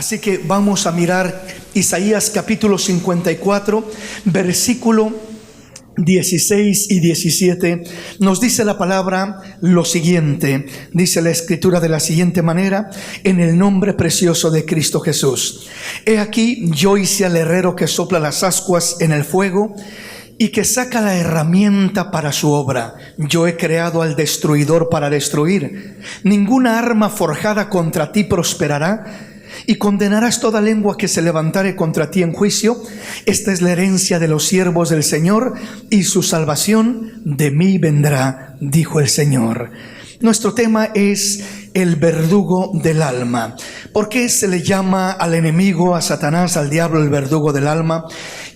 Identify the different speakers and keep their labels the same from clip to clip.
Speaker 1: Así que vamos a mirar Isaías capítulo 54, versículo 16 y 17. Nos dice la palabra lo siguiente. Dice la escritura de la siguiente manera: en el nombre precioso de Cristo Jesús. He aquí, yo hice al herrero que sopla las ascuas en el fuego y que saca la herramienta para su obra. Yo he creado al destruidor para destruir. Ninguna arma forjada contra ti prosperará, y condenarás toda lengua que se levantare contra ti en juicio. Esta es la herencia de los siervos del Señor, y su salvación de mí vendrá, dijo el Señor. Nuestro tema es el verdugo del alma. ¿Por qué se le llama al enemigo, a Satanás, al diablo, el verdugo del alma?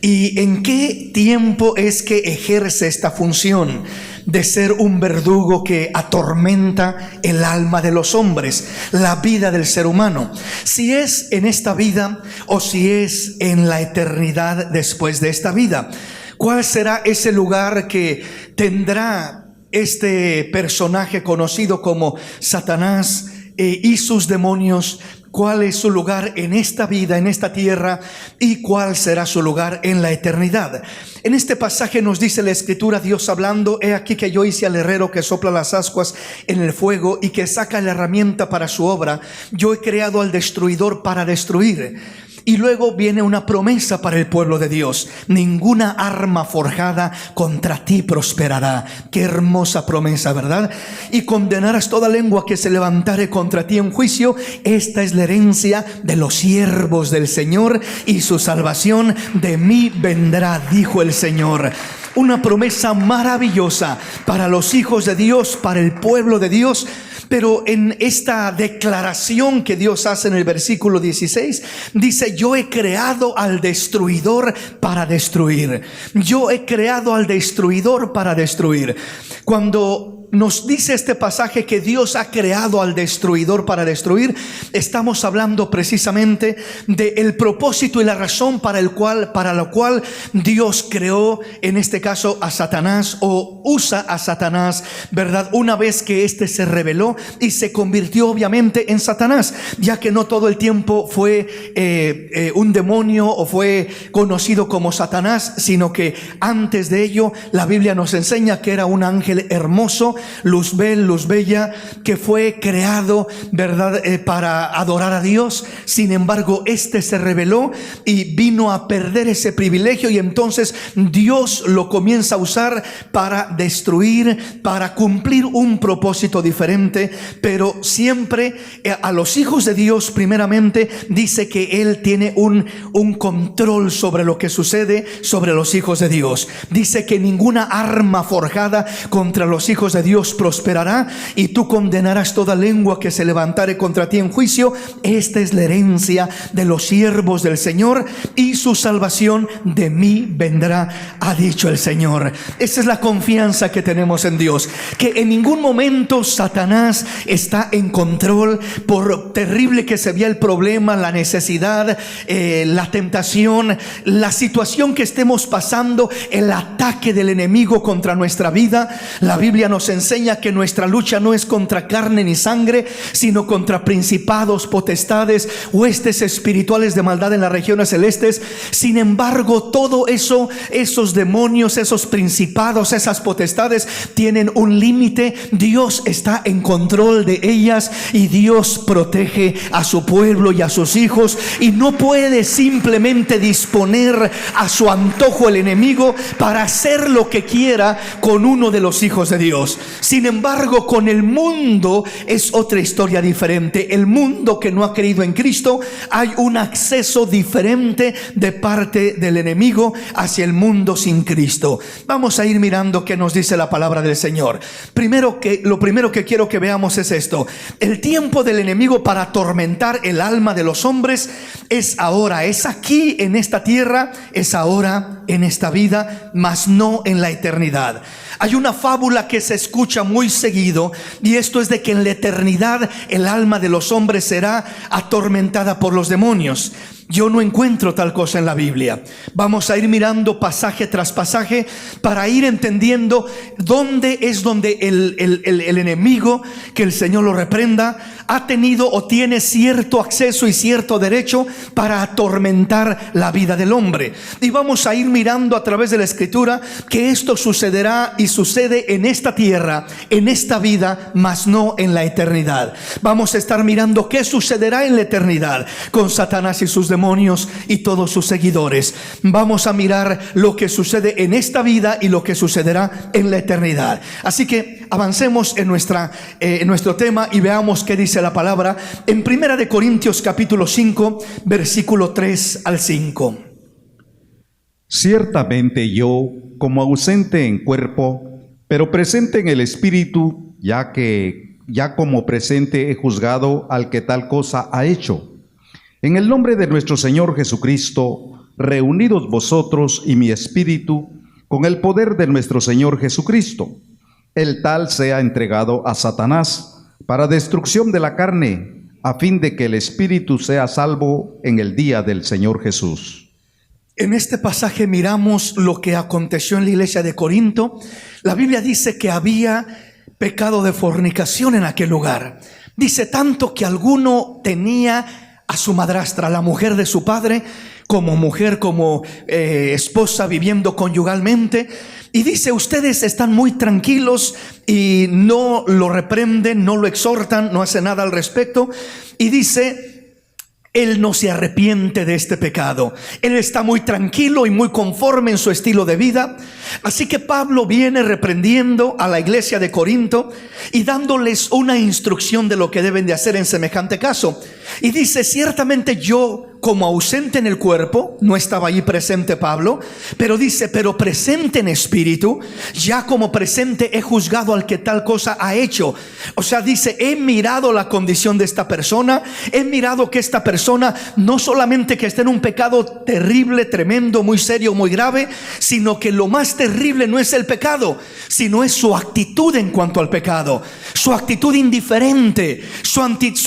Speaker 1: ¿Y en qué tiempo es que ejerce esta función de ser un verdugo que atormenta el alma de los hombres, la vida del ser humano? Si es en esta vida o si es en la eternidad después de esta vida. ¿Cuál será ese lugar que tendrá este personaje conocido como Satanás y sus demonios? ¿Cuál es su lugar en esta vida, en esta tierra? ¿Y cuál será su lugar en la eternidad? En este pasaje nos dice la escritura, Dios hablando: he aquí que yo hice al herrero que sopla las ascuas en el fuego y que saca la herramienta para su obra. Yo he creado al destruidor para destruir. Y luego viene una promesa para el pueblo de Dios: ninguna arma forjada contra ti prosperará. Qué hermosa promesa, ¿verdad? Y condenarás toda lengua que se levantare contra ti en juicio. Esta es la herencia de los siervos del Señor, y su salvación de mí vendrá, dijo el Señor. Una promesa maravillosa para los hijos de Dios, para el pueblo de Dios. Pero en esta declaración que Dios hace en el versículo 16, dice: yo he creado al destruidor para destruir. Yo he creado al destruidor para destruir. Cuando nos dice este pasaje que Dios ha creado al destruidor para destruir, estamos hablando precisamente del propósito y la razón para la cual Dios creó, en este caso, a Satanás, o usa a Satanás, ¿verdad? Una vez que éste se rebeló y se convirtió obviamente en Satanás, ya que no todo el tiempo fue un demonio o fue conocido como Satanás, sino que antes de ello la Biblia nos enseña que era un ángel hermoso, luzbel, luz bella, que fue creado, ¿verdad?, para adorar a Dios. Sin embargo, este se rebeló y vino a perder ese privilegio, y entonces Dios lo comienza a usar para destruir, para cumplir un propósito diferente. Pero siempre a los hijos de Dios, primeramente, dice que Él tiene un control sobre lo que sucede sobre los hijos de Dios. Dice que ninguna arma forjada contra los hijos de Dios prosperará, y tú condenarás toda lengua que se levantare contra ti en juicio. Esta es la herencia de los siervos del Señor, y su salvación de mí vendrá, ha dicho el Señor. Esa es la confianza que tenemos en Dios, que en ningún momento Satanás está en control. Por terrible que se vea el problema, la necesidad, la tentación, la situación que estemos pasando, el ataque del enemigo contra nuestra vida, la Biblia nos enseña que nuestra lucha no es contra carne ni sangre, sino contra principados, potestades, huestes espirituales de maldad en las regiones celestes. Sin embargo, todo eso, esos demonios, esos principados, esas potestades tienen un límite. Dios está en control de ellas, y Dios protege a su pueblo y a sus hijos, y no puede simplemente disponer a su antojo el enemigo para hacer lo que quiera con uno de los hijos de Dios. Sin embargo, con el mundo es otra historia diferente. El mundo que no ha creído en Cristo, hay un acceso diferente de parte del enemigo hacia el mundo sin Cristo. Vamos a ir mirando qué nos dice la palabra del Señor. Lo primero que quiero que veamos es esto: el tiempo del enemigo para atormentar el alma de los hombres es ahora, es aquí en esta tierra, es ahora en esta vida, mas no en la eternidad. Hay una fábula que se escucha muy seguido, y esto es de que en la eternidad el alma de los hombres será atormentada por los demonios. Yo no encuentro tal cosa en la Biblia. Vamos a ir mirando pasaje tras pasaje para ir entendiendo dónde es donde el enemigo, que el Señor lo reprenda, ha tenido o tiene cierto acceso y cierto derecho para atormentar la vida del hombre. Y vamos a ir mirando a través de la Escritura que esto sucederá y sucede en esta tierra, en esta vida, mas no en la eternidad. Vamos a estar mirando qué sucederá en la eternidad con Satanás y sus demonios y todos sus seguidores. Vamos a mirar lo que sucede en esta vida y lo que sucederá en la eternidad. Así que avancemos en nuestro tema y veamos qué dice la palabra en 1 Corintios capítulo 5, versículo 3 al 5.
Speaker 2: Ciertamente yo, como ausente en cuerpo, pero presente en el espíritu, ya como presente he juzgado al que tal cosa ha hecho. En el nombre de nuestro Señor Jesucristo, reunidos vosotros y mi espíritu, con el poder de nuestro Señor Jesucristo, el tal sea entregado a Satanás para destrucción de la carne, a fin de que el espíritu sea salvo en el día del Señor Jesús.
Speaker 1: En este pasaje miramos lo que aconteció en la iglesia de Corinto. La Biblia dice que había pecado de fornicación en aquel lugar. Dice tanto que alguno tenía a su madrastra, la mujer de su padre, como mujer, como esposa, viviendo conyugalmente. Y dice, ustedes están muy tranquilos y no lo reprenden, no lo exhortan, no hacen nada al respecto. Y dice, él no se arrepiente de este pecado. Él está muy tranquilo y muy conforme en su estilo de vida. Así que Pablo viene reprendiendo a la iglesia de Corinto y dándoles una instrucción de lo que deben de hacer en semejante caso. Y dice, ciertamente yo, como ausente en el cuerpo, no estaba allí presente Pablo, pero dice, pero presente en espíritu, ya como presente he juzgado al que tal cosa ha hecho. O sea, dice, he mirado la condición de esta persona, he mirado que esta persona no solamente que está en un pecado terrible, tremendo, muy serio, muy grave, sino que lo más terrible no es el pecado, sino es su actitud en cuanto al pecado, su actitud indiferente, su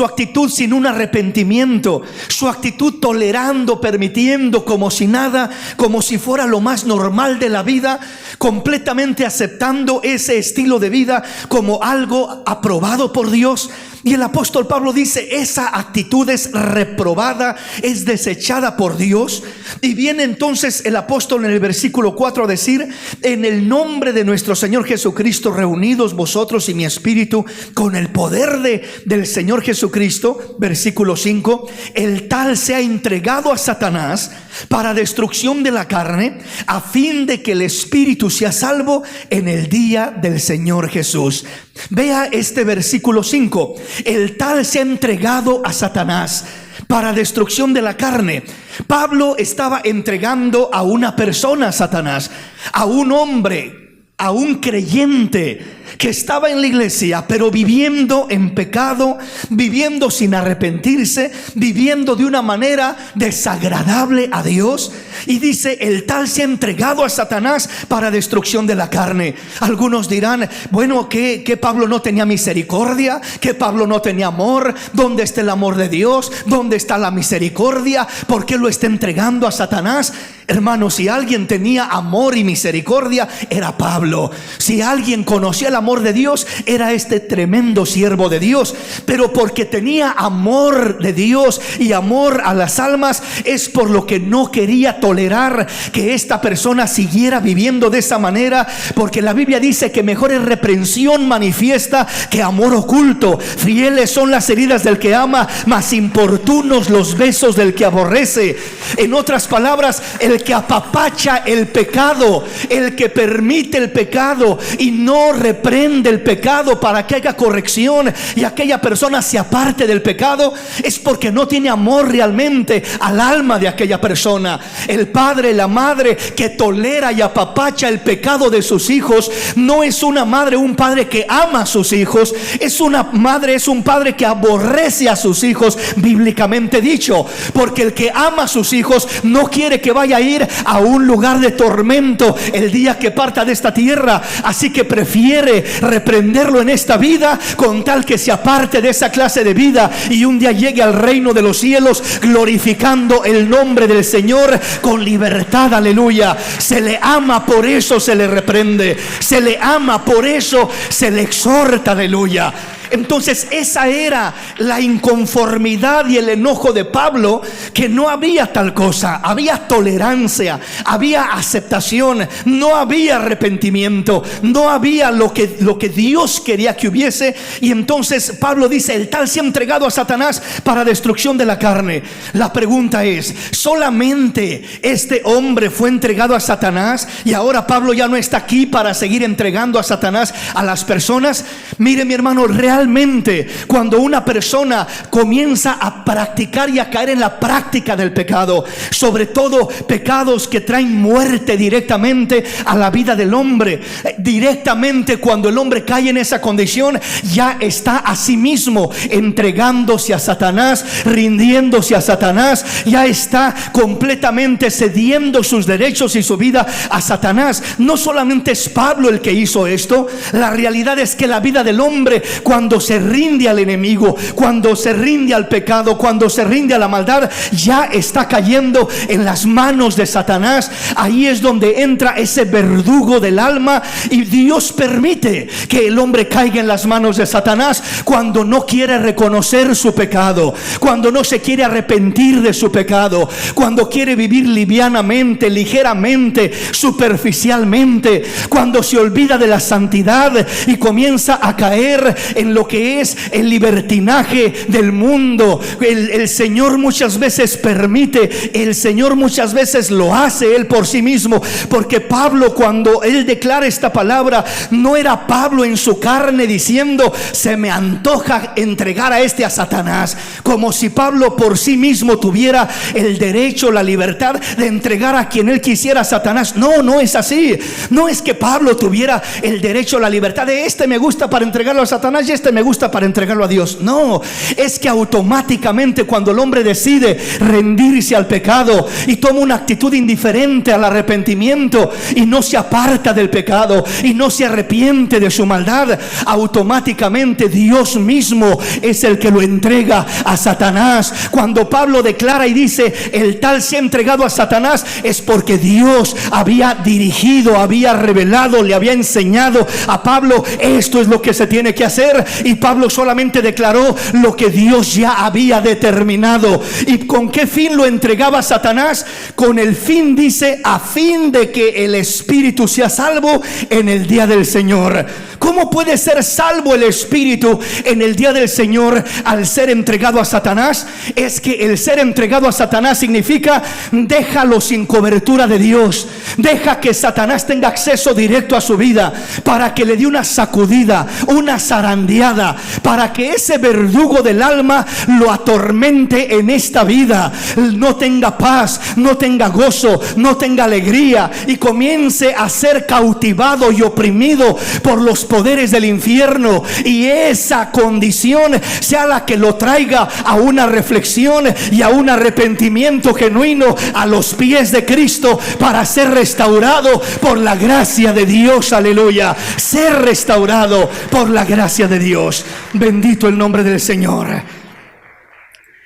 Speaker 1: actitud sin un arrepentimiento, su actitud tolerando, permitiendo como si nada, como si fuera lo más normal de la vida, completamente aceptando ese estilo de vida como algo aprobado por Dios. Y el apóstol Pablo dice, esa actitud es reprobada, es desechada por Dios. Y viene entonces el apóstol en el versículo 4 a decir, en el nombre de nuestro Señor Jesucristo, reunidos vosotros y mi espíritu, con el poder del Señor Jesucristo, versículo 5, el tal sea entregado a Satanás para destrucción de la carne, a fin de que el espíritu sea salvo en el día del Señor Jesús. Vea este versículo 5, el tal se ha entregado a Satanás para destrucción de la carne. Pablo estaba entregando a una persona a Satanás, a un hombre, a un creyente que estaba en la iglesia, pero viviendo en pecado, viviendo sin arrepentirse, viviendo de una manera desagradable a Dios. Y dice, el tal se ha entregado a Satanás para destrucción de la carne. Algunos dirán, bueno, que Pablo no tenía misericordia, que Pablo no tenía amor. ¿Dónde está el amor de Dios? ¿Dónde está la misericordia? ¿Por qué lo está entregando a Satanás? Hermanos, si alguien tenía amor y misericordia, era Pablo. Si alguien conocía el amor de Dios, era este tremendo siervo de Dios. Pero porque tenía amor de Dios y amor a las almas, es por lo que no quería tolerar que esta persona siguiera viviendo de esa manera. Porque la Biblia dice que mejor es reprensión manifiesta que amor oculto. Fieles son las heridas del que ama, mas importunos los besos del que aborrece. En otras palabras, el que apapacha el pecado, el que permite el pecado y no reprende el pecado para que haya corrección y aquella persona se aparte del pecado, es porque no tiene amor realmente al alma de aquella persona. El padre, la madre que tolera y apapacha el pecado de sus hijos, no es una madre o un padre que ama a sus hijos, es una madre, es un padre que aborrece a sus hijos, bíblicamente dicho. Porque el que ama a sus hijos no quiere que vaya a ir a un lugar de tormento el día que parta de esta tierra. Así que prefiere reprenderlo en esta vida con tal que se aparte de esa clase de vida y un día llegue al reino de los cielos glorificando el nombre del Señor con libertad. Aleluya. Se le ama, por eso se le reprende. Se le ama, por eso se le exhorta. Aleluya. Entonces esa era la inconformidad y el enojo de Pablo, que no había tal cosa, había tolerancia, había aceptación, no había arrepentimiento, no había lo que Dios quería que hubiese. Y entonces Pablo dice: el tal se ha entregado a Satanás para destrucción de la carne. La pregunta es: ¿solamente este hombre fue entregado a Satanás y ahora Pablo ya no está aquí para seguir entregando a Satanás a las personas? Mire, mi hermano, realmente cuando una persona comienza a practicar y a caer en la práctica del pecado, sobre todo pecados que traen muerte directamente a la vida del hombre, directamente cuando el hombre cae en esa condición, ya está a sí mismo entregándose a Satanás, rindiéndose a Satanás, ya está completamente cediendo sus derechos y su vida a Satanás. No solamente es Pablo el que hizo esto, la realidad es que la vida del hombre, cuando se rinde al enemigo, cuando se rinde al pecado, cuando se rinde a la maldad, ya está cayendo en las manos de Satanás. Ahí es donde entra ese verdugo del alma, y Dios permite que el hombre caiga en las manos de Satanás cuando no quiere reconocer su pecado, cuando no se quiere arrepentir de su pecado, cuando quiere vivir livianamente, ligeramente, superficialmente, cuando se olvida de la santidad y comienza a caer en lo que es el libertinaje del mundo. El Señor muchas veces permite, el Señor muchas veces lo hace Él por sí mismo, porque Pablo, cuando él declara esta palabra, no era Pablo en su carne diciendo: se me antoja entregar a este a Satanás, como si Pablo por sí mismo tuviera el derecho, la libertad de entregar a quien él quisiera a Satanás. No, no es así. No es que Pablo tuviera el derecho, la libertad de: este me gusta para entregarlo a Satanás y este me gusta para entregarlo a Dios. No, es que automáticamente cuando el hombre decide rendirse al pecado y toma una actitud indiferente al arrepentimiento y no se aparta del pecado y no se arrepiente de su maldad, automáticamente Dios mismo es el que lo entrega a Satanás. Cuando Pablo declara y dice: el tal se ha entregado a Satanás, es porque Dios había dirigido, había revelado, le había enseñado a Pablo: esto es lo que se tiene que hacer. Y Pablo solamente declaró lo que Dios ya había determinado. ¿Y con qué fin lo entregaba a Satanás? Con el fin, dice, a fin de que el espíritu sea salvo en el día del Señor. ¿Cómo puede ser salvo el espíritu en el día del Señor al ser entregado a Satanás? Es que el ser entregado a Satanás significa: déjalo sin cobertura de Dios, deja que Satanás tenga acceso directo a su vida, para que le dé una sacudida, una zarandeada, para que ese verdugo del alma lo atormente en esta vida, no tenga paz, no tenga gozo, no tenga alegría, y comience a ser cautivado y oprimido por los poderes del infierno, y esa condición sea la que lo traiga a una reflexión y a un arrepentimiento genuino a los pies de Cristo, para ser restaurado por la gracia de Dios. Aleluya, ser restaurado por la gracia de Dios. Bendito el nombre del Señor.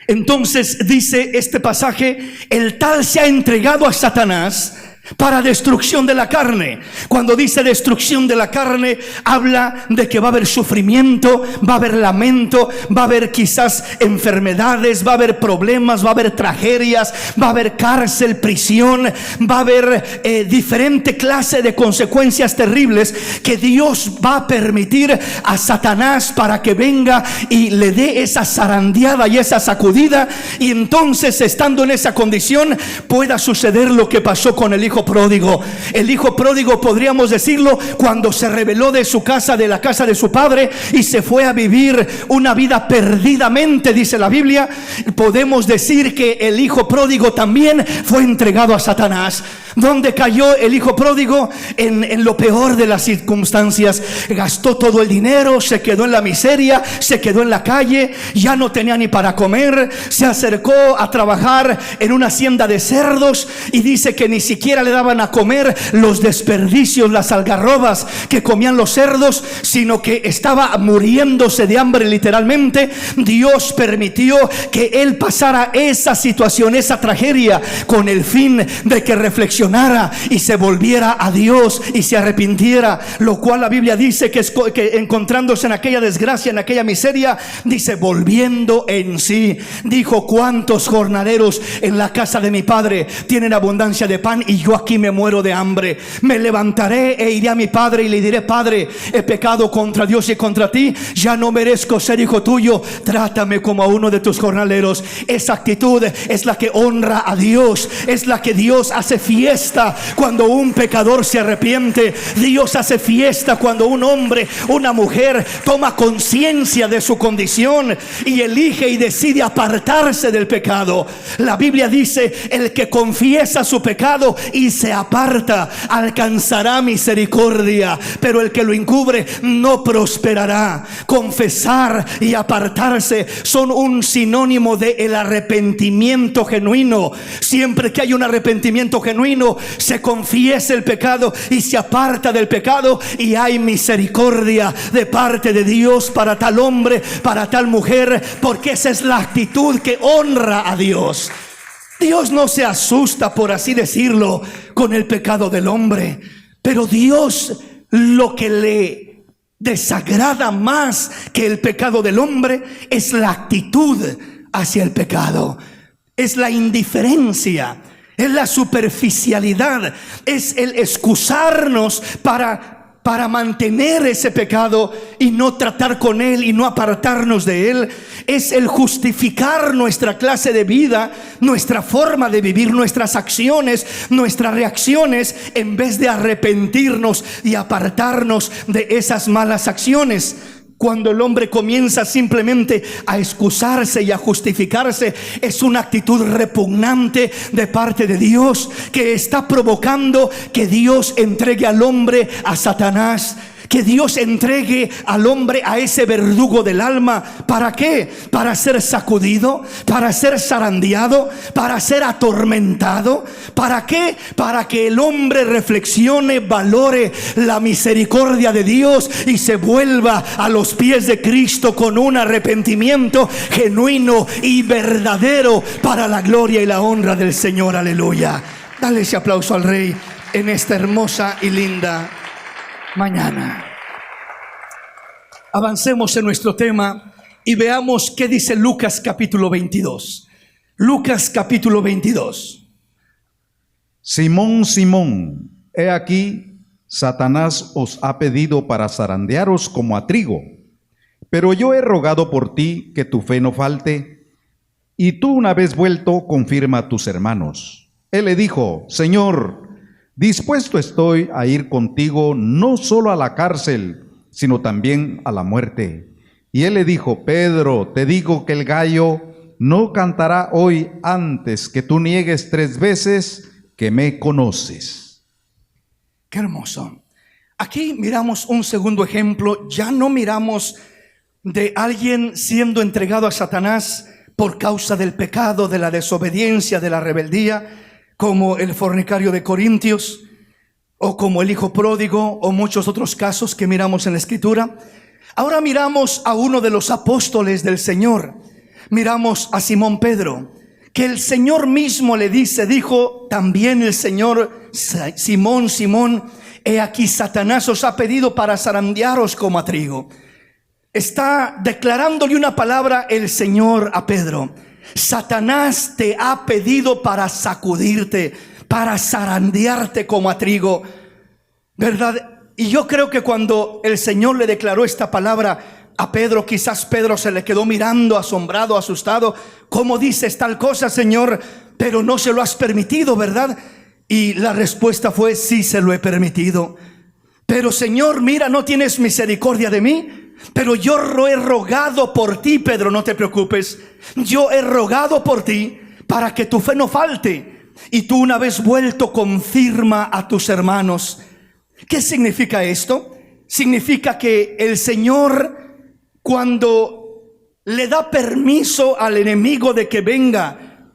Speaker 1: Entonces dice este pasaje: el tal se ha entregado a Satanás para destrucción de la carne. Cuando dice destrucción de la carne, habla de que va a haber sufrimiento, va a haber lamento, va a haber quizás enfermedades, va a haber problemas, va a haber tragedias, va a haber cárcel, prisión, va a haber diferente clase de consecuencias terribles que Dios va a permitir a Satanás para que venga y le dé esa zarandeada y esa sacudida, y entonces, estando en esa condición, pueda suceder lo que pasó con el hijo pródigo. El hijo pródigo, podríamos decirlo, cuando se rebeló de su casa, de la casa de su padre, y se fue a vivir una vida perdidamente, dice la Biblia, podemos decir que el hijo pródigo también fue entregado a Satanás. ¿Dónde cayó el hijo pródigo? En lo peor de las circunstancias. Gastó todo el dinero, se quedó en la miseria, se quedó en la calle, ya no tenía ni para comer. Se acercó a trabajar en una hacienda de cerdos, y dice que ni siquiera le daban a comer los desperdicios, las algarrobas que comían los cerdos, sino que estaba muriéndose de hambre literalmente. Dios permitió que él pasara esa situación, esa tragedia, con el fin de que reflexionara reflexionara y se volviera a Dios y se arrepintiera, lo cual la Biblia dice que encontrándose en aquella desgracia, en aquella miseria, dice, volviendo en sí, dijo: ¿cuántos jornaleros en la casa de mi padre tienen abundancia de pan y yo aquí me muero de hambre? Me levantaré e iré a mi padre y le diré: Padre, he pecado contra Dios y contra ti, ya no merezco ser hijo tuyo, trátame como a uno de tus jornaleros. Esa actitud es la que honra a Dios, es la que Dios hace fiesta cuando un pecador se arrepiente. Dios hace fiesta cuando un hombre, una mujer toma conciencia de su condición y elige y decide apartarse del pecado. La Biblia dice: el que confiesa su pecado y se aparta alcanzará misericordia, pero el que lo encubre no prosperará. Confesar y apartarse son un sinónimo de el arrepentimiento genuino. Siempre que hay un arrepentimiento genuino, se confiesa el pecado y se aparta del pecado, y hay misericordia de parte de Dios para tal hombre, para tal mujer, porque esa es la actitud que honra a Dios. Dios no se asusta, por así decirlo, con el pecado del hombre, pero Dios, lo que le desagrada más que el pecado del hombre es la actitud hacia el pecado, es la indiferencia, es la superficialidad, es el excusarnos para mantener ese pecado y no tratar con él y no apartarnos de él. Es el justificar nuestra clase de vida, nuestra forma de vivir, nuestras acciones, nuestras reacciones, en vez de arrepentirnos y apartarnos de esas malas acciones. Cuando el hombre comienza simplemente a excusarse y a justificarse, es una actitud repugnante de parte de Dios, que está provocando que Dios entregue al hombre a Satanás, que Dios entregue al hombre a ese verdugo del alma. ¿Para qué? Para ser sacudido, para ser zarandeado, para ser atormentado. ¿Para qué? Para que el hombre reflexione, valore la misericordia de Dios y se vuelva a los pies de Cristo con un arrepentimiento genuino y verdadero para la gloria y la honra del Señor. Aleluya. Dale ese aplauso al Rey en esta hermosa y linda mañana. Avancemos en nuestro tema y veamos qué dice Lucas capítulo 22. Lucas capítulo 22.
Speaker 2: Simón, Simón, he aquí, Satanás os ha pedido para zarandearos como a trigo, pero yo he rogado por ti que tu fe no falte, y tú, una vez vuelto, confirma a tus hermanos. Él le dijo: Señor, dispuesto estoy a ir contigo no solo a la cárcel, sino también a la muerte. Y él le dijo: Pedro, te digo que el gallo no cantará hoy antes que tú niegues 3 veces que me conoces.
Speaker 1: Qué hermoso. Aquí miramos un segundo ejemplo. Ya no miramos de alguien siendo entregado a Satanás por causa del pecado, de la desobediencia, de la rebeldía, como el fornicario de Corintios, o como el hijo pródigo, o muchos otros casos que miramos en la Escritura. Ahora miramos a uno de los apóstoles del Señor. Miramos a Simón Pedro, que el Señor mismo le dijo también el Señor: Simón, Simón, he aquí Satanás os ha pedido para zarandearos como a trigo. Está declarándole una palabra el Señor a Pedro: Satanás te ha pedido para sacudirte, para zarandearte como a trigo, ¿verdad? Y yo creo que cuando el Señor le declaró esta palabra a Pedro, quizás Pedro se le quedó mirando, asombrado, asustado. ¿Cómo dices tal cosa, Señor? Pero no se lo has permitido, ¿verdad? Y la respuesta fue: sí, se lo he permitido. Pero Señor, mira, no tienes misericordia de mí, pero yo he rogado por ti, Pedro, no te preocupes. Yo he rogado por ti para que tu fe no falte, y tú, una vez vuelto, confirma a tus hermanos. ¿Qué significa esto? Significa que el Señor, cuando le da permiso al enemigo de que venga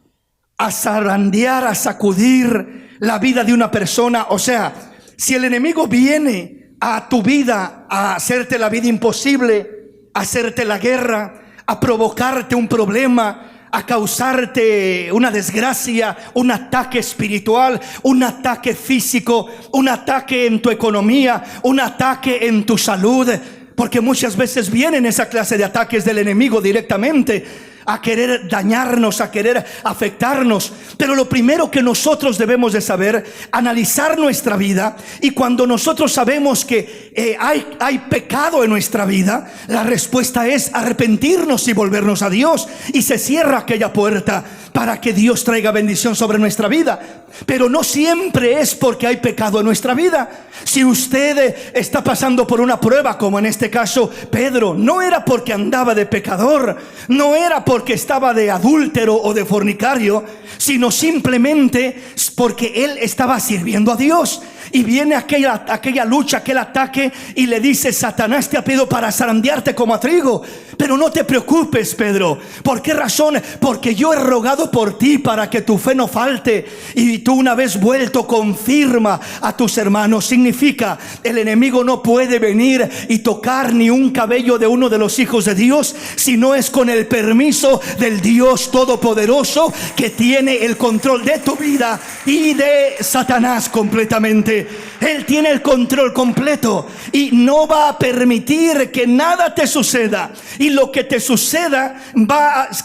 Speaker 1: a zarandear, a sacudir la vida de una persona, o sea, si el enemigo viene a tu vida a hacerte la vida imposible, a hacerte la guerra, a provocarte un problema, a causarte una desgracia, un ataque espiritual, un ataque físico, un ataque en tu economía, un ataque en tu salud. Porque muchas veces vienen esa clase de ataques del enemigo directamente a querer dañarnos, a querer afectarnos. Pero lo primero que nosotros debemos de saber, analizar nuestra vida. Y cuando nosotros sabemos que hay pecado en nuestra vida, la respuesta es arrepentirnos y volvernos a Dios. Y se cierra aquella puerta para que Dios traiga bendición sobre nuestra vida. Pero no siempre es porque hay pecado en nuestra vida. Si usted está pasando por una prueba, como en este caso Pedro, no era porque andaba de pecador, no era porque estaba de adúltero o de fornicario, sino simplemente porque él estaba sirviendo a Dios. Y viene aquella lucha, aquel ataque, y le dice: Satanás te ha pedido para zarandearte como a trigo, pero no te preocupes, Pedro. ¿Por qué razón? Porque yo he rogado por ti para que tu fe no falte, y tú, una vez vuelto, confirma a tus hermanos. Significa, el enemigo no puede venir y tocar ni un cabello de uno de los hijos de Dios si no es con el permiso del Dios Todopoderoso, que tiene el control de tu vida y de Satanás completamente. Él tiene el control completo y no va a permitir que nada te suceda. Y lo que te suceda,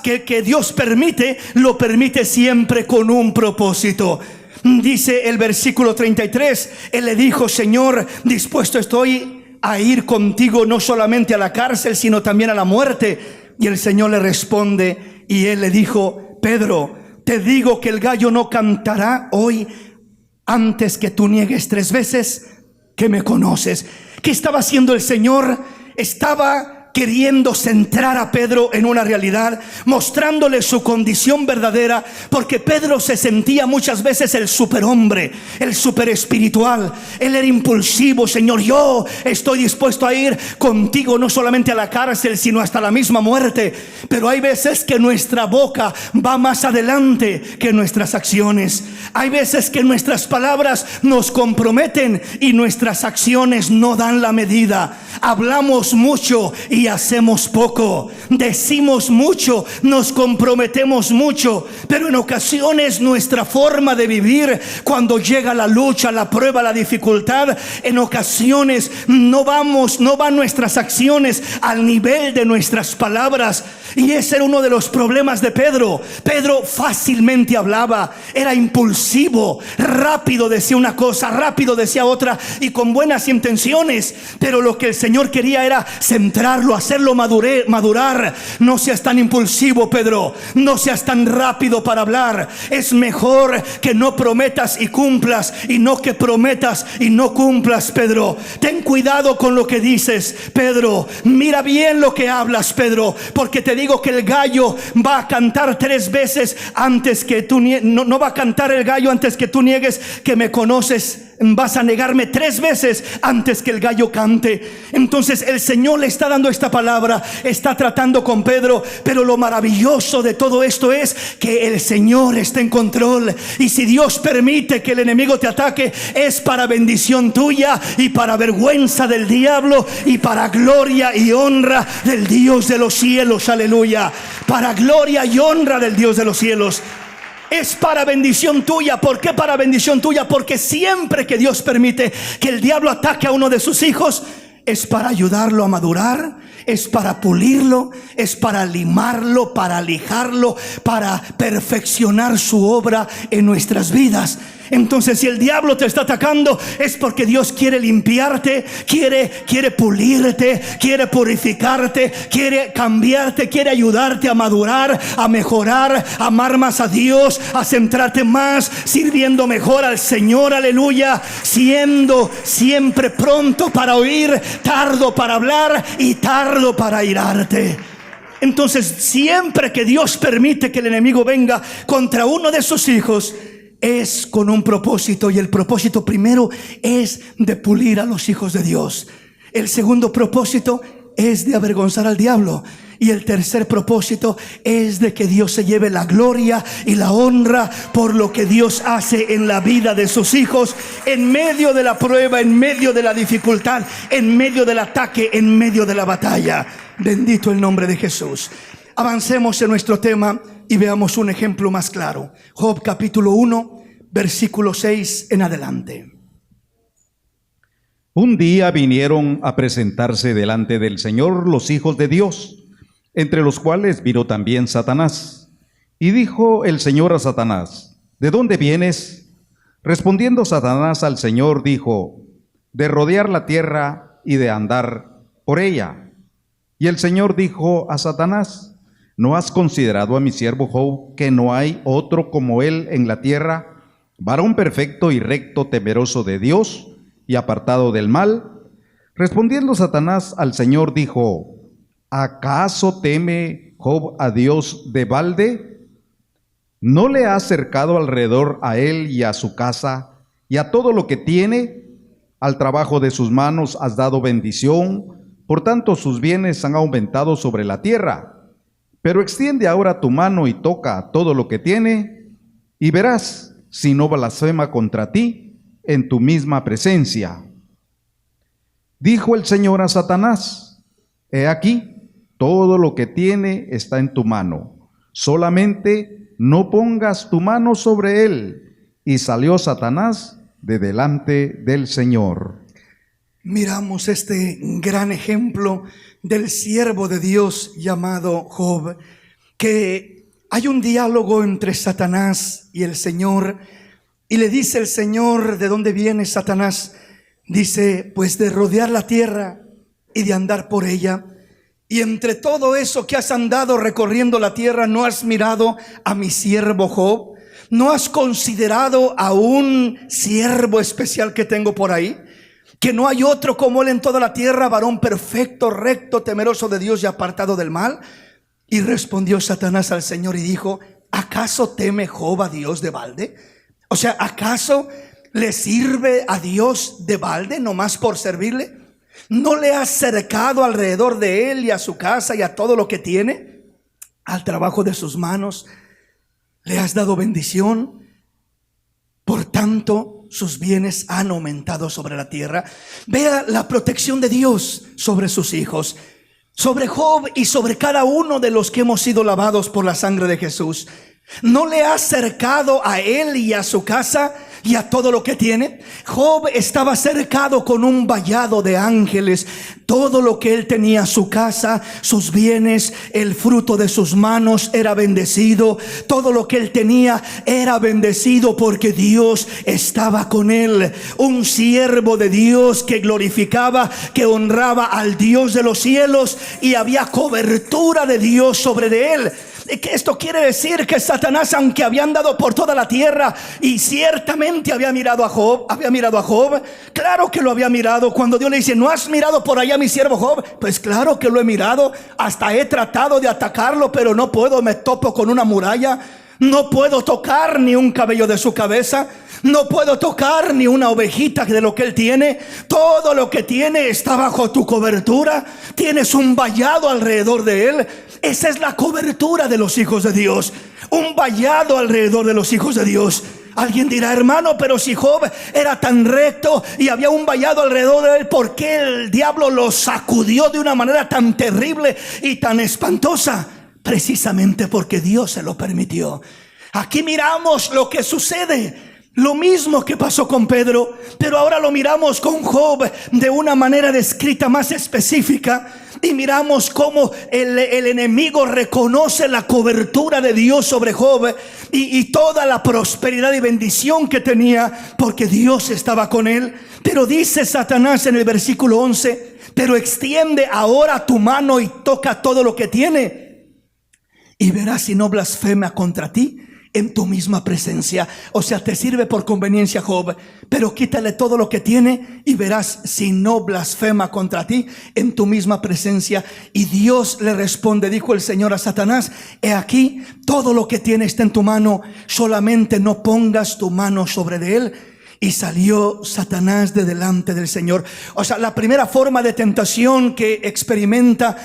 Speaker 1: que Dios permite, lo permite siempre con un propósito. Dice el versículo 33, él le dijo: Señor, dispuesto estoy a ir contigo no solamente a la cárcel, sino también a la muerte. Y el Señor le responde, y él le dijo: Pedro, te digo que el gallo no cantará hoy antes que tú niegues 3 veces que me conoces. ¿Qué estaba haciendo el Señor? Estaba queriendo centrar a Pedro en una realidad, mostrándole su condición verdadera, porque Pedro se sentía muchas veces el superhombre, el super espiritual. Él era impulsivo: Señor, yo estoy dispuesto a ir contigo no solamente a la cárcel, sino hasta la misma muerte. Pero hay veces que nuestra boca va más adelante que nuestras acciones. Hay veces que nuestras palabras nos comprometen y nuestras acciones no dan la medida. Hablamos mucho y hacemos poco. Decimos mucho, nos comprometemos mucho, pero en ocasiones nuestra forma de vivir, cuando llega la lucha, la prueba, la dificultad, en ocasiones no van nuestras acciones al nivel de nuestras palabras. Y ese era uno de los problemas de Pedro. Pedro fácilmente hablaba, era impulsivo, rápido decía una cosa, rápido decía otra, y con buenas intenciones. Pero lo que el Señor quería era centrarlo, hacerlo madurar. No seas tan impulsivo, Pedro, no seas tan rápido para hablar. Es mejor que no prometas y cumplas, y no que prometas y no cumplas, Pedro. Ten cuidado con lo que dices, Pedro. Mira bien lo que hablas, Pedro, porque te digo que el gallo va a cantar 3 veces antes que tú no va a cantar el gallo antes que tú niegues que me conoces. Vas a negarme 3 veces antes que el gallo cante. Entonces el Señor le está dando esta palabra, está tratando con Pedro. Pero lo maravilloso de todo esto es que el Señor está en control. Y si Dios permite que el enemigo te ataque, es para bendición tuya y para vergüenza del diablo y para gloria y honra del Dios de los cielos. Aleluya. Para gloria y honra del Dios de los cielos. Es para bendición tuya. ¿Por qué para bendición tuya? Porque siempre que Dios permite que el diablo ataque a uno de sus hijos, es para ayudarlo a madurar, es para pulirlo, es para limarlo, para lijarlo, para perfeccionar su obra en nuestras vidas. Entonces, si el diablo te está atacando, es porque Dios quiere limpiarte, quiere pulirte, quiere purificarte, quiere cambiarte, quiere ayudarte a madurar, a mejorar, a amar más a Dios, a centrarte más, sirviendo mejor al Señor. Aleluya. Siendo siempre pronto para oír, tardo para hablar y tardo para airarte. Entonces, siempre que Dios permite que el enemigo venga contra uno de sus hijos, es con un propósito, y el propósito primero es de pulir a los hijos de Dios. El segundo propósito es de avergonzar al diablo. Y el tercer propósito es de que Dios se lleve la gloria y la honra por lo que Dios hace en la vida de sus hijos, en medio de la prueba, en medio de la dificultad, en medio del ataque, en medio de la batalla. Bendito el nombre de Jesús. Avancemos en nuestro tema. y veamos un ejemplo más claro. Job capítulo 1, versículo 6 en adelante.
Speaker 2: Un día vinieron a presentarse delante del Señor los hijos de Dios, entre los cuales vino también Satanás. Y dijo el Señor a Satanás: ¿de dónde vienes? Respondiendo Satanás al Señor, dijo: de rodear la tierra y de andar por ella. Y el Señor dijo a Satanás: ¿no has considerado a mi siervo Job, que no hay otro como él en la tierra, varón perfecto y recto, temeroso de Dios y apartado del mal? Respondiendo Satanás al Señor, dijo: ¿acaso teme Job a Dios de balde? ¿No le has cercado alrededor a él y a su casa y a todo lo que tiene? Al trabajo de sus manos has dado bendición, por tanto sus bienes han aumentado sobre la tierra. Pero extiende ahora tu mano y toca todo lo que tiene, y verás si no blasfema contra ti en tu misma presencia. Dijo el Señor a Satanás: he aquí, todo lo que tiene está en tu mano, solamente no pongas tu mano sobre él. Y salió Satanás de delante del Señor.
Speaker 1: Miramos este gran ejemplo del siervo de Dios llamado Job, que hay un diálogo entre Satanás y el Señor, y le dice el Señor: ¿de dónde viene Satanás? Dice: pues de rodear la tierra y de andar por ella. Y entre todo eso que has andado recorriendo la tierra, ¿no has mirado a mi siervo Job? ¿No has considerado a un siervo especial que tengo por ahí? Que no hay otro como él en toda la tierra, varón perfecto, recto, temeroso de Dios y apartado del mal. Y respondió Satanás al Señor y dijo: ¿acaso teme Job a Dios de balde? O sea, ¿acaso le sirve a Dios de balde nomás por servirle? ¿No le has cercado alrededor de él y a su casa y a todo lo que tiene? Al trabajo de sus manos le has dado bendición, por tanto sus bienes han aumentado sobre la tierra. Vea la protección de Dios sobre sus hijos, sobre Job y sobre cada uno de los que hemos sido lavados por la sangre de Jesús. ¿No le has cercado a él y a su casa y a todo lo que tiene? Job estaba cercado con un vallado de ángeles. Todo lo que él tenía, su casa, sus bienes, el fruto de sus manos era bendecido. Todo lo que él tenía era bendecido porque Dios estaba con él. Un siervo de Dios que glorificaba, que honraba al Dios de los cielos, y había cobertura de Dios sobre de él. Esto quiere decir que Satanás, aunque había andado por toda la tierra y ciertamente había mirado a Job, claro que lo había mirado. Cuando Dios le dice: ¿no has mirado por allá a mi siervo Job? Pues claro que lo he mirado, hasta he tratado de atacarlo, pero no puedo, me topo con una muralla. No puedo tocar ni un cabello de su cabeza, no puedo tocar ni una ovejita de lo que él tiene. Todo lo que tiene está bajo tu cobertura. Tienes un vallado alrededor de él. Esa es la cobertura de los hijos de Dios, un vallado alrededor de los hijos de Dios. Alguien dirá: hermano, pero si Job era tan recto y había un vallado alrededor de él, ¿por qué el diablo lo sacudió de una manera tan terrible y tan espantosa? Precisamente porque Dios se lo permitió. Aquí miramos lo que sucede, lo mismo que pasó con Pedro, pero ahora lo miramos con Job de una manera descrita más específica. Y miramos cómo el enemigo reconoce la cobertura de Dios sobre Job y toda la prosperidad y bendición que tenía, porque Dios estaba con él. Pero dice Satanás en el versículo 11: pero extiende ahora tu mano y toca todo lo que tiene, y verás si no blasfema contra ti en tu misma presencia. O sea, te sirve por conveniencia Job, pero quítale todo lo que tiene y verás si no blasfema contra ti en tu misma presencia. Y Dios le responde: dijo el Señor a Satanás: he aquí, todo lo que tiene está en tu mano, solamente no pongas tu mano sobre de él. Y salió Satanás de delante del Señor. O sea, la primera forma de tentación que experimenta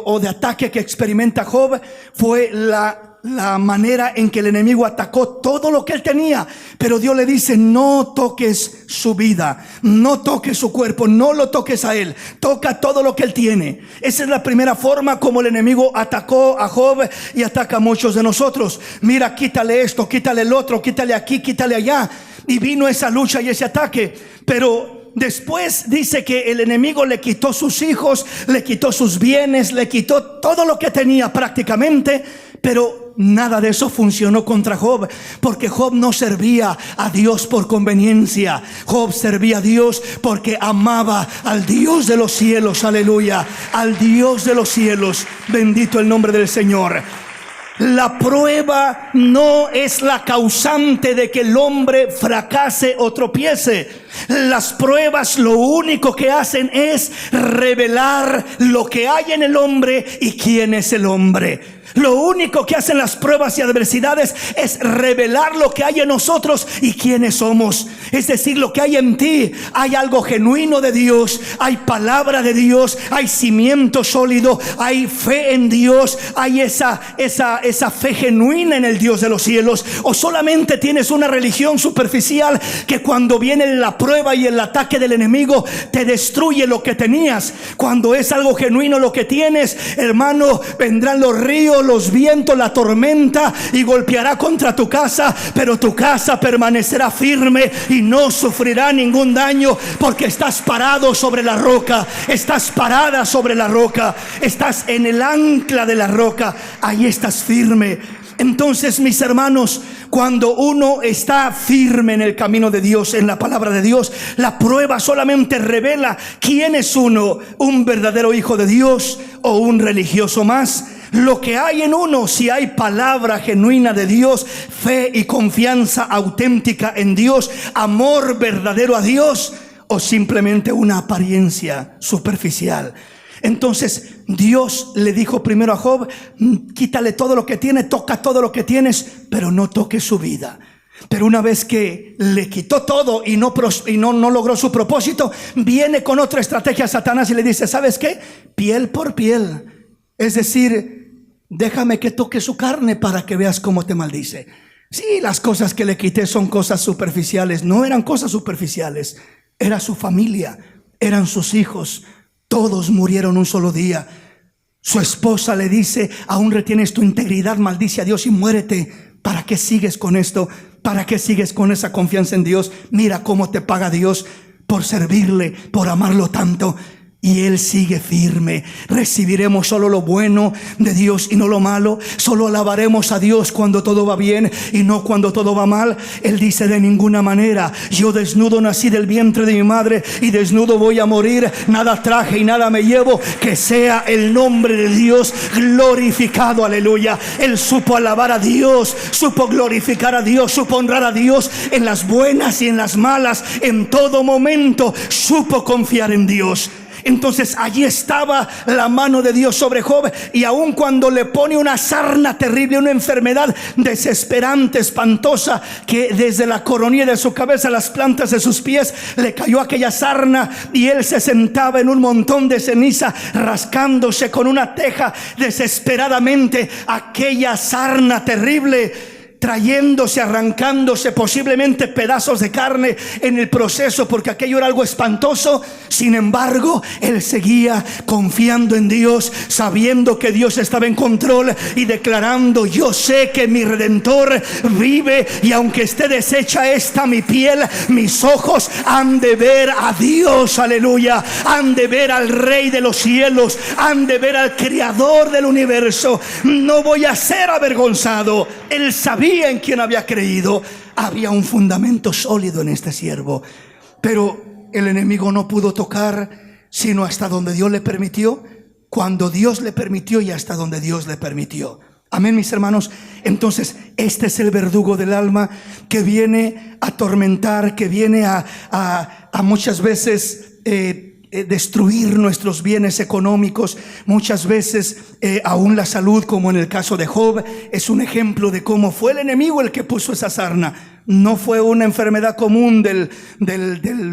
Speaker 1: o de ataque que experimenta Job fue la la manera en que el enemigo atacó todo lo que él tenía, pero Dios le dice: no toques su vida, no toques su cuerpo, no lo toques a él, toca todo lo que él tiene. Esa es la primera forma como el enemigo atacó a Job y ataca a muchos de nosotros. Mira, quítale esto, quítale el otro, quítale aquí, quítale allá. Y vino esa lucha y ese ataque, pero después dice que el enemigo le quitó sus hijos, le quitó sus bienes, le quitó todo lo que tenía prácticamente, pero nada de eso funcionó contra Job, porque Job no servía a Dios por conveniencia. Job servía a Dios porque amaba al Dios de los cielos, aleluya, al Dios de los cielos. Bendito el nombre del Señor. La prueba no es la causante de que el hombre fracase o tropiece. Las pruebas lo único que hacen es revelar lo que hay en el hombre y quién es el hombre. Lo único que hacen las pruebas y adversidades es revelar lo que hay en nosotros y quiénes somos. Es decir, lo que hay en ti. Hay algo genuino de Dios, hay palabra de Dios, hay cimiento sólido, hay fe en Dios, hay esa fe genuina en el Dios de los cielos. O solamente tienes una religión superficial que cuando viene la prueba y el ataque del enemigo te destruye lo que tenías. Cuando es algo genuino lo que tienes, hermano, vendrán los ríos, los vientos, la tormenta y golpeará contra tu casa, pero tu casa permanecerá firme y no sufrirá ningún daño, porque estás parado sobre la roca, estás parada sobre la roca, estás en el ancla de la roca, ahí estás firme. Entonces, mis hermanos, cuando uno está firme en el camino de Dios, en la palabra de Dios, la prueba solamente revela quién es uno, un verdadero hijo de Dios o un religioso más. Lo que hay en uno, si hay palabra genuina de Dios, fe y confianza auténtica en Dios, amor verdadero a Dios, o simplemente una apariencia superficial. Entonces Dios le dijo primero a Job: quítale todo lo que tiene, toca todo lo que tienes, pero no toques su vida. Pero una vez que le quitó todo y no logró su propósito, viene con otra estrategia Satanás y le dice: ¿sabes qué? Piel por piel. Es decir, déjame que toque su carne para que veas cómo te maldice. Sí, las cosas que le quité son cosas superficiales. No eran cosas superficiales, era su familia, eran sus hijos. Todos murieron un solo día. Su esposa le dice: aún retienes tu integridad, maldice a Dios y muérete. ¿Para qué sigues con esto? ¿Para qué sigues con esa confianza en Dios? Mira cómo te paga Dios por servirle, por amarlo tanto. Y él sigue firme. Recibiremos solo lo bueno de Dios y no lo malo. Solo alabaremos a Dios cuando todo va bien y no cuando todo va mal. Él dice: de ninguna manera. Yo desnudo nací del vientre de mi madre y desnudo voy a morir. Nada traje y nada me llevo. Que sea el nombre de Dios glorificado. Aleluya. Él supo alabar a Dios, supo glorificar a Dios, supo honrar a Dios en las buenas y en las malas. En todo momento supo confiar en Dios. Entonces allí estaba la mano de Dios sobre Job, y aun cuando le pone una sarna terrible, una enfermedad desesperante, espantosa, que desde la coronilla de su cabeza a las plantas de sus pies le cayó aquella sarna, y él se sentaba en un montón de ceniza rascándose con una teja desesperadamente aquella sarna terrible, trayéndose, arrancándose posiblemente pedazos de carne en el proceso, porque aquello era algo espantoso. Sin embargo, él seguía confiando en Dios, sabiendo que Dios estaba en control y declarando: yo sé que mi Redentor vive, y aunque esté deshecha esta mi piel, mis ojos han de ver a Dios, aleluya, han de ver al Rey de los cielos, han de ver al Creador del universo. No voy a ser avergonzado. Él sabía en quien había creído. Había un fundamento sólido en este siervo. Pero el enemigo no pudo tocar sino hasta donde Dios le permitió, cuando Dios le permitió y hasta donde Dios le permitió. Amén, mis hermanos. Entonces este es el verdugo del alma, que viene a atormentar, que viene a muchas veces destruir nuestros bienes económicos, muchas veces aún la salud, como en el caso de Job. Es un ejemplo de cómo fue el enemigo el que puso esa sarna. no fue una enfermedad común del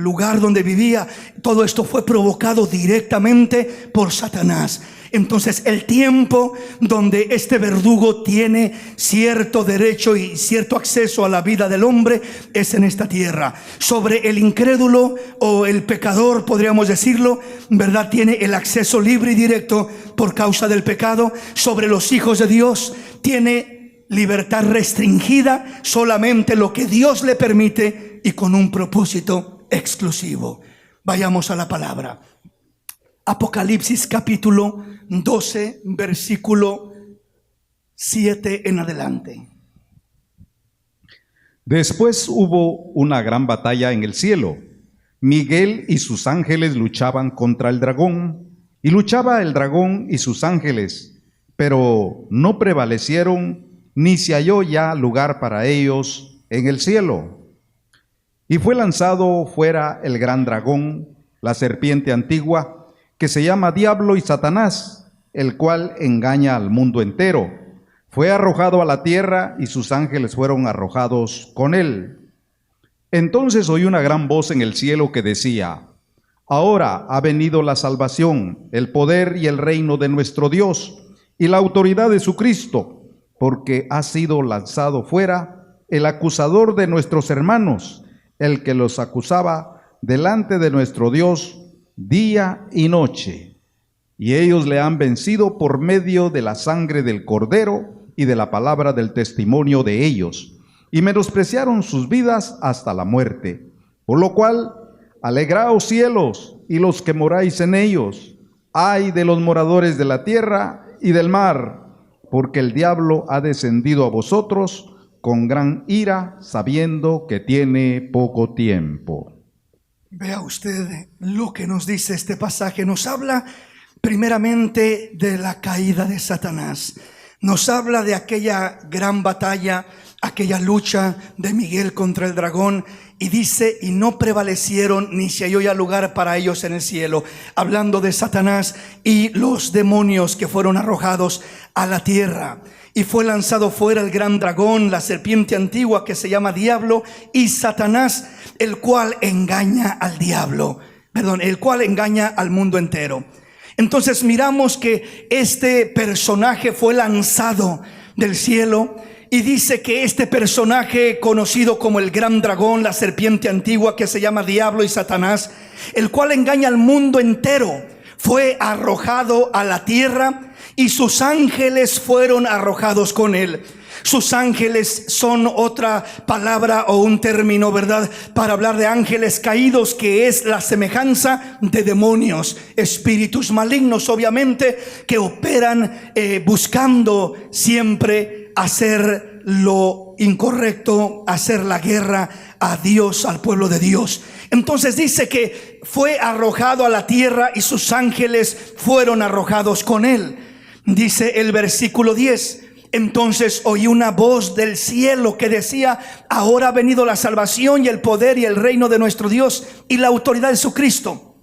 Speaker 1: lugar donde vivía. Todo esto fue provocado directamente por Satanás. Entonces el tiempo donde este verdugo tiene cierto derecho y cierto acceso a la vida del hombre es en esta tierra. Sobre el incrédulo o el pecador, podríamos decirlo, ¿verdad? Tiene el acceso libre y directo por causa del pecado. Sobre los hijos de Dios tiene libertad restringida, solamente lo que Dios le permite y con un propósito exclusivo. Vayamos a la palabra. Apocalipsis capítulo 12, versículo 7 en adelante.
Speaker 2: Después hubo una gran batalla en el cielo. Miguel y sus ángeles luchaban contra el dragón, y luchaba el dragón y sus ángeles, pero no prevalecieron, ni se halló ya lugar para ellos en el cielo. Y fue lanzado fuera el gran dragón, la serpiente antigua, que se llama Diablo y Satanás, el cual engaña al mundo entero. Fue arrojado a la tierra y sus ángeles fueron arrojados con él. Entonces oí una gran voz en el cielo que decía: ahora ha venido la salvación, el poder y el reino de nuestro Dios y la autoridad de su Cristo, porque ha sido lanzado fuera el acusador de nuestros hermanos, el que los acusaba delante de nuestro Dios día y noche, y ellos le han vencido por medio de la sangre del Cordero y de la palabra del testimonio de ellos, y menospreciaron sus vidas hasta la muerte. Por lo cual, alegraos cielos y los que moráis en ellos, ay de los moradores de la tierra y del mar, porque el diablo ha descendido a vosotros con gran ira, sabiendo que tiene poco tiempo.
Speaker 1: Vea usted lo que nos dice este pasaje. Nos habla primeramente de la caída de Satanás. Nos habla de aquella gran batalla, aquella lucha de Miguel contra el dragón, y dice: y no prevalecieron, ni se halló ya lugar para ellos en el cielo, hablando de Satanás y los demonios que fueron arrojados a la tierra. Y fue lanzado fuera el gran dragón, la serpiente antigua, que se llama Diablo y Satanás, el cual engaña al diablo, el cual engaña al mundo entero. Entonces miramos que este personaje fue lanzado del cielo, y dice que este personaje, conocido como el gran dragón, la serpiente antigua, que se llama Diablo y Satanás, el cual engaña al mundo entero, fue arrojado a la tierra, y sus ángeles fueron arrojados con él. Sus ángeles son otra palabra o un término, ¿verdad?, para hablar de ángeles caídos, que es la semejanza de demonios, espíritus malignos, obviamente, que operan buscando siempre hacer lo incorrecto, hacer la guerra a Dios, al pueblo de Dios. Entonces dice que fue arrojado a la tierra y sus ángeles fueron arrojados con él. Dice el versículo 10: entonces oí una voz del cielo que decía: ahora ha venido la salvación y el poder y el reino de nuestro Dios y la autoridad de su Cristo.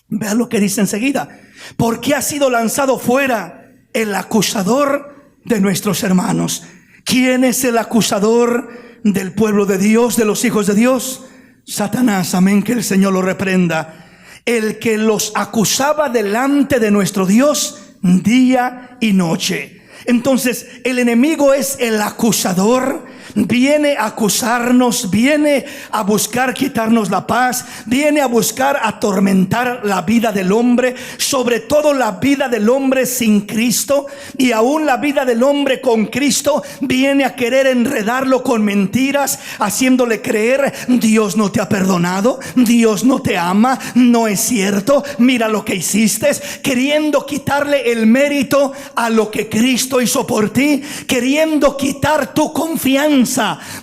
Speaker 1: Vean lo que dice enseguida: porque ha sido lanzado fuera el acusador de nuestros hermanos. ¿Quién es el acusador del pueblo de Dios, de los hijos de Dios? Satanás, amén, que el Señor lo reprenda. El que los acusaba delante de nuestro Dios día y noche. Entonces el enemigo es el acusador. Viene a acusarnos, viene a buscar quitarnos la paz, viene a buscar atormentar la vida del hombre, sobre todo la vida del hombre sin Cristo, y aún la vida del hombre con Cristo. Viene a querer enredarlo con mentiras, haciéndole creer: Dios no te ha perdonado, Dios no te ama, no es cierto, mira lo que hiciste, queriendo quitarle el mérito a lo que Cristo hizo por ti, queriendo quitar tu confianza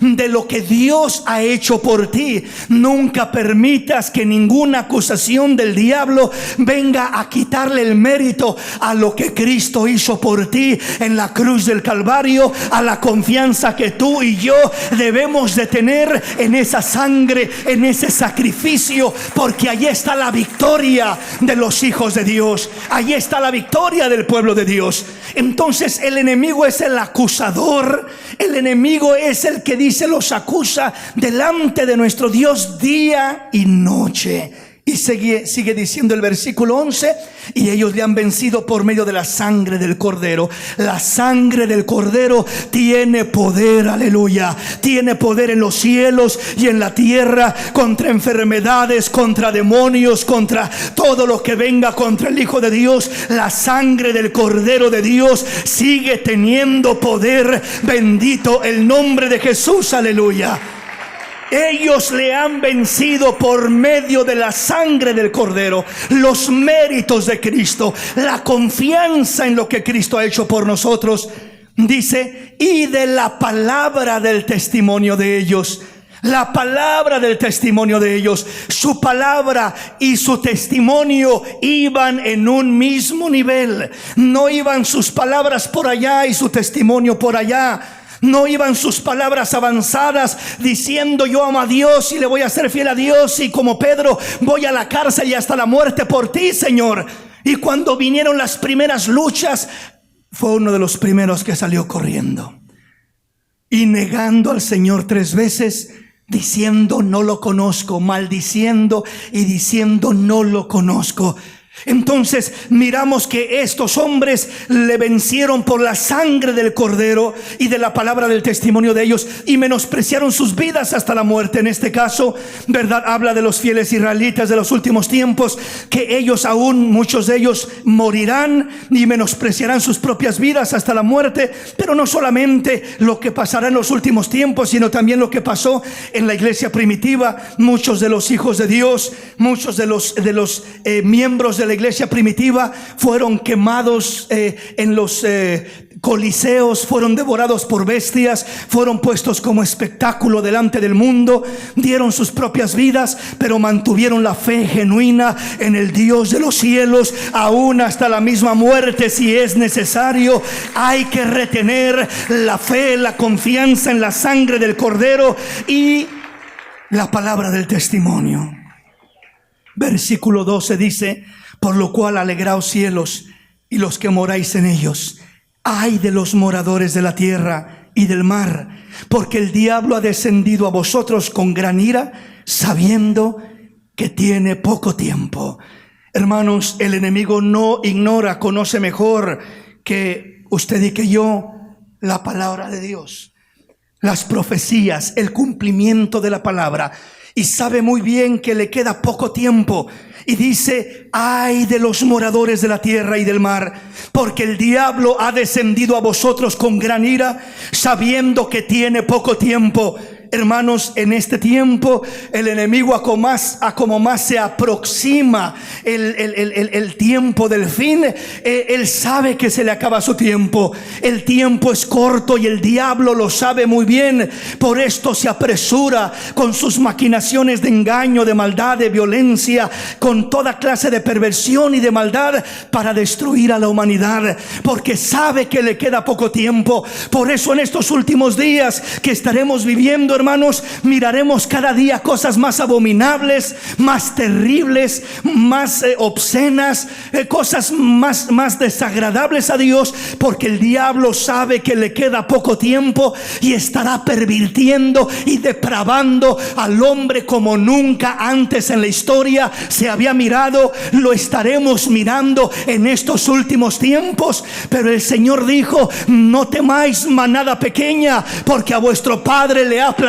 Speaker 1: de lo que Dios ha hecho por ti. Nunca permitas que ninguna acusación del diablo venga a quitarle el mérito a lo que Cristo hizo por ti en la cruz del Calvario, a la confianza que tú y yo debemos de tener en esa sangre, en ese sacrificio, porque allí está la victoria de los hijos de Dios, allí está la victoria del pueblo de Dios. Entonces el enemigo es el acusador, El enemigo es el que dice, los acusa delante de nuestro Dios día y noche. Y sigue diciendo el versículo 11, y ellos le han vencido por medio de la sangre del Cordero. La sangre del Cordero tiene poder, aleluya. Tiene poder en los cielos y en la tierra, contra enfermedades, contra demonios, contra todo lo que venga contra el Hijo de Dios. La sangre del Cordero de Dios sigue teniendo poder. Bendito el nombre de Jesús, aleluya. Ellos le han vencido por medio de la sangre del Cordero, los méritos de Cristo, la confianza en lo que Cristo ha hecho por nosotros. Dice, y de la palabra del testimonio de ellos. La palabra del testimonio de ellos, su palabra y su testimonio iban en un mismo nivel. No iban sus palabras por allá y su testimonio por allá. No iban sus palabras avanzadas diciendo, yo amo a Dios y le voy a ser fiel a Dios, y como Pedro voy a la cárcel y hasta la muerte por ti, Señor. Y cuando vinieron las primeras luchas, fue uno de los primeros que salió corriendo y negando al Señor 3 veces, diciendo no lo conozco, maldiciendo y diciendo no lo conozco. Entonces miramos que estos hombres le vencieron por la sangre del Cordero y de la palabra del testimonio de ellos, y menospreciaron sus vidas hasta la muerte. En este caso, verdad, habla de los fieles israelitas de los últimos tiempos, que ellos aún, muchos de ellos morirán y menospreciarán sus propias vidas hasta la muerte. Pero no solamente lo que pasará en los últimos tiempos, sino también lo que pasó en la iglesia primitiva. Muchos de los hijos de Dios, muchos de los miembros de la iglesia primitiva fueron quemados en los coliseos, fueron devorados por bestias, fueron puestos como espectáculo delante del mundo, dieron sus propias vidas, pero mantuvieron la fe genuina en el Dios de los cielos, aún hasta la misma muerte si es necesario. Hay que retener la fe, la confianza en la sangre del Cordero y la palabra del testimonio. Versículo 12 dice, por lo cual alegraos cielos y los que moráis en ellos. Ay de los moradores de la tierra y del mar, porque el diablo ha descendido a vosotros con gran ira, sabiendo que tiene poco tiempo. Hermanos, el enemigo no ignora, conoce mejor que usted y que yo la palabra de Dios, las profecías, el cumplimiento de la palabra, y sabe muy bien que le queda poco tiempo. Y dice, ay de los moradores de la tierra y del mar, porque el diablo ha descendido a vosotros con gran ira, sabiendo que tiene poco tiempo. Hermanos, en este tiempo el enemigo a como más se aproxima el tiempo del fin, él sabe que se le acaba su tiempo. El tiempo es corto y el diablo lo sabe muy bien. Por esto se apresura con sus maquinaciones de engaño, de maldad, de violencia, con toda clase de perversión y de maldad para destruir a la humanidad, porque sabe que le queda poco tiempo. Por eso en estos últimos días que estaremos viviendo, hermanos, miraremos cada día cosas más abominables, más terribles, más obscenas, cosas más desagradables a Dios, porque el diablo sabe que le queda poco tiempo y estará pervirtiendo y depravando al hombre como nunca antes en la historia se había mirado. Lo estaremos mirando en estos últimos tiempos. Pero el Señor dijo, no temáis, manada pequeña, porque a vuestro Padre le ha placido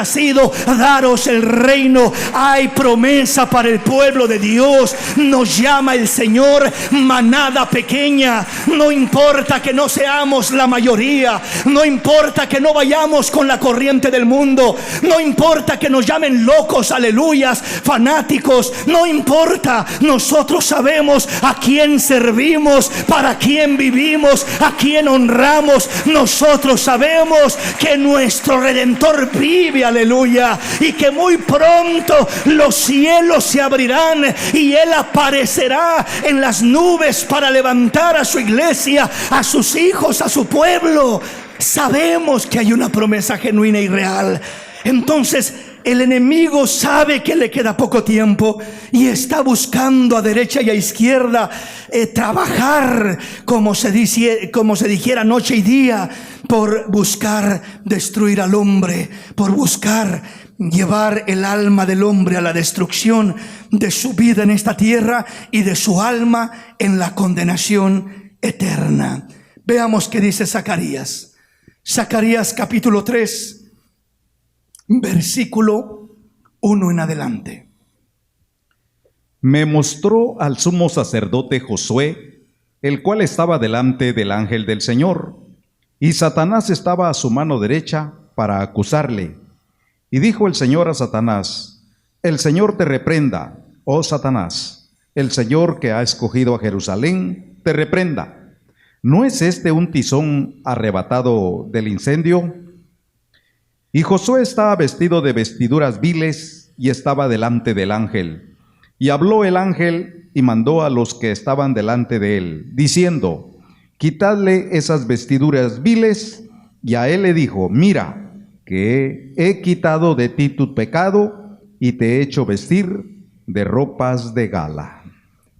Speaker 1: daros el reino. Hay promesa para el pueblo de Dios. Nos llama el Señor manada pequeña. No importa que no seamos la mayoría, no importa que no vayamos con la corriente del mundo, no importa que nos llamen locos, aleluyas, fanáticos, no importa. Nosotros sabemos a quién servimos, para quién vivimos, a quién honramos. Nosotros sabemos que nuestro Redentor vive, aleluya, y que muy pronto los cielos se abrirán y Él aparecerá en las nubes para levantar a su iglesia, a sus hijos, a su pueblo. Sabemos que hay una promesa genuina y real. Entonces El enemigo sabe que le queda poco tiempo y está buscando a derecha y a izquierda trabajar, como se dijera, noche y día, por buscar destruir al hombre, por buscar llevar el alma del hombre a la destrucción de su vida en esta tierra y de su alma en la condenación eterna. Veamos qué dice Zacarías. Zacarías capítulo 3, versículo 1 en adelante.
Speaker 2: Me mostró al sumo sacerdote Josué, el cual estaba delante del ángel del Señor, y Satanás estaba a su mano derecha para acusarle. Y dijo el Señor a Satanás: el Señor te reprenda, oh Satanás, el Señor que ha escogido a Jerusalén te reprenda. ¿No es este un tizón arrebatado del incendio? Y Josué estaba vestido de vestiduras viles y estaba delante del ángel. Y habló el ángel y mandó a los que estaban delante de él, diciendo: quitadle esas vestiduras viles. Y a él le dijo: mira, que he quitado de ti tu pecado y te he hecho vestir de ropas de gala.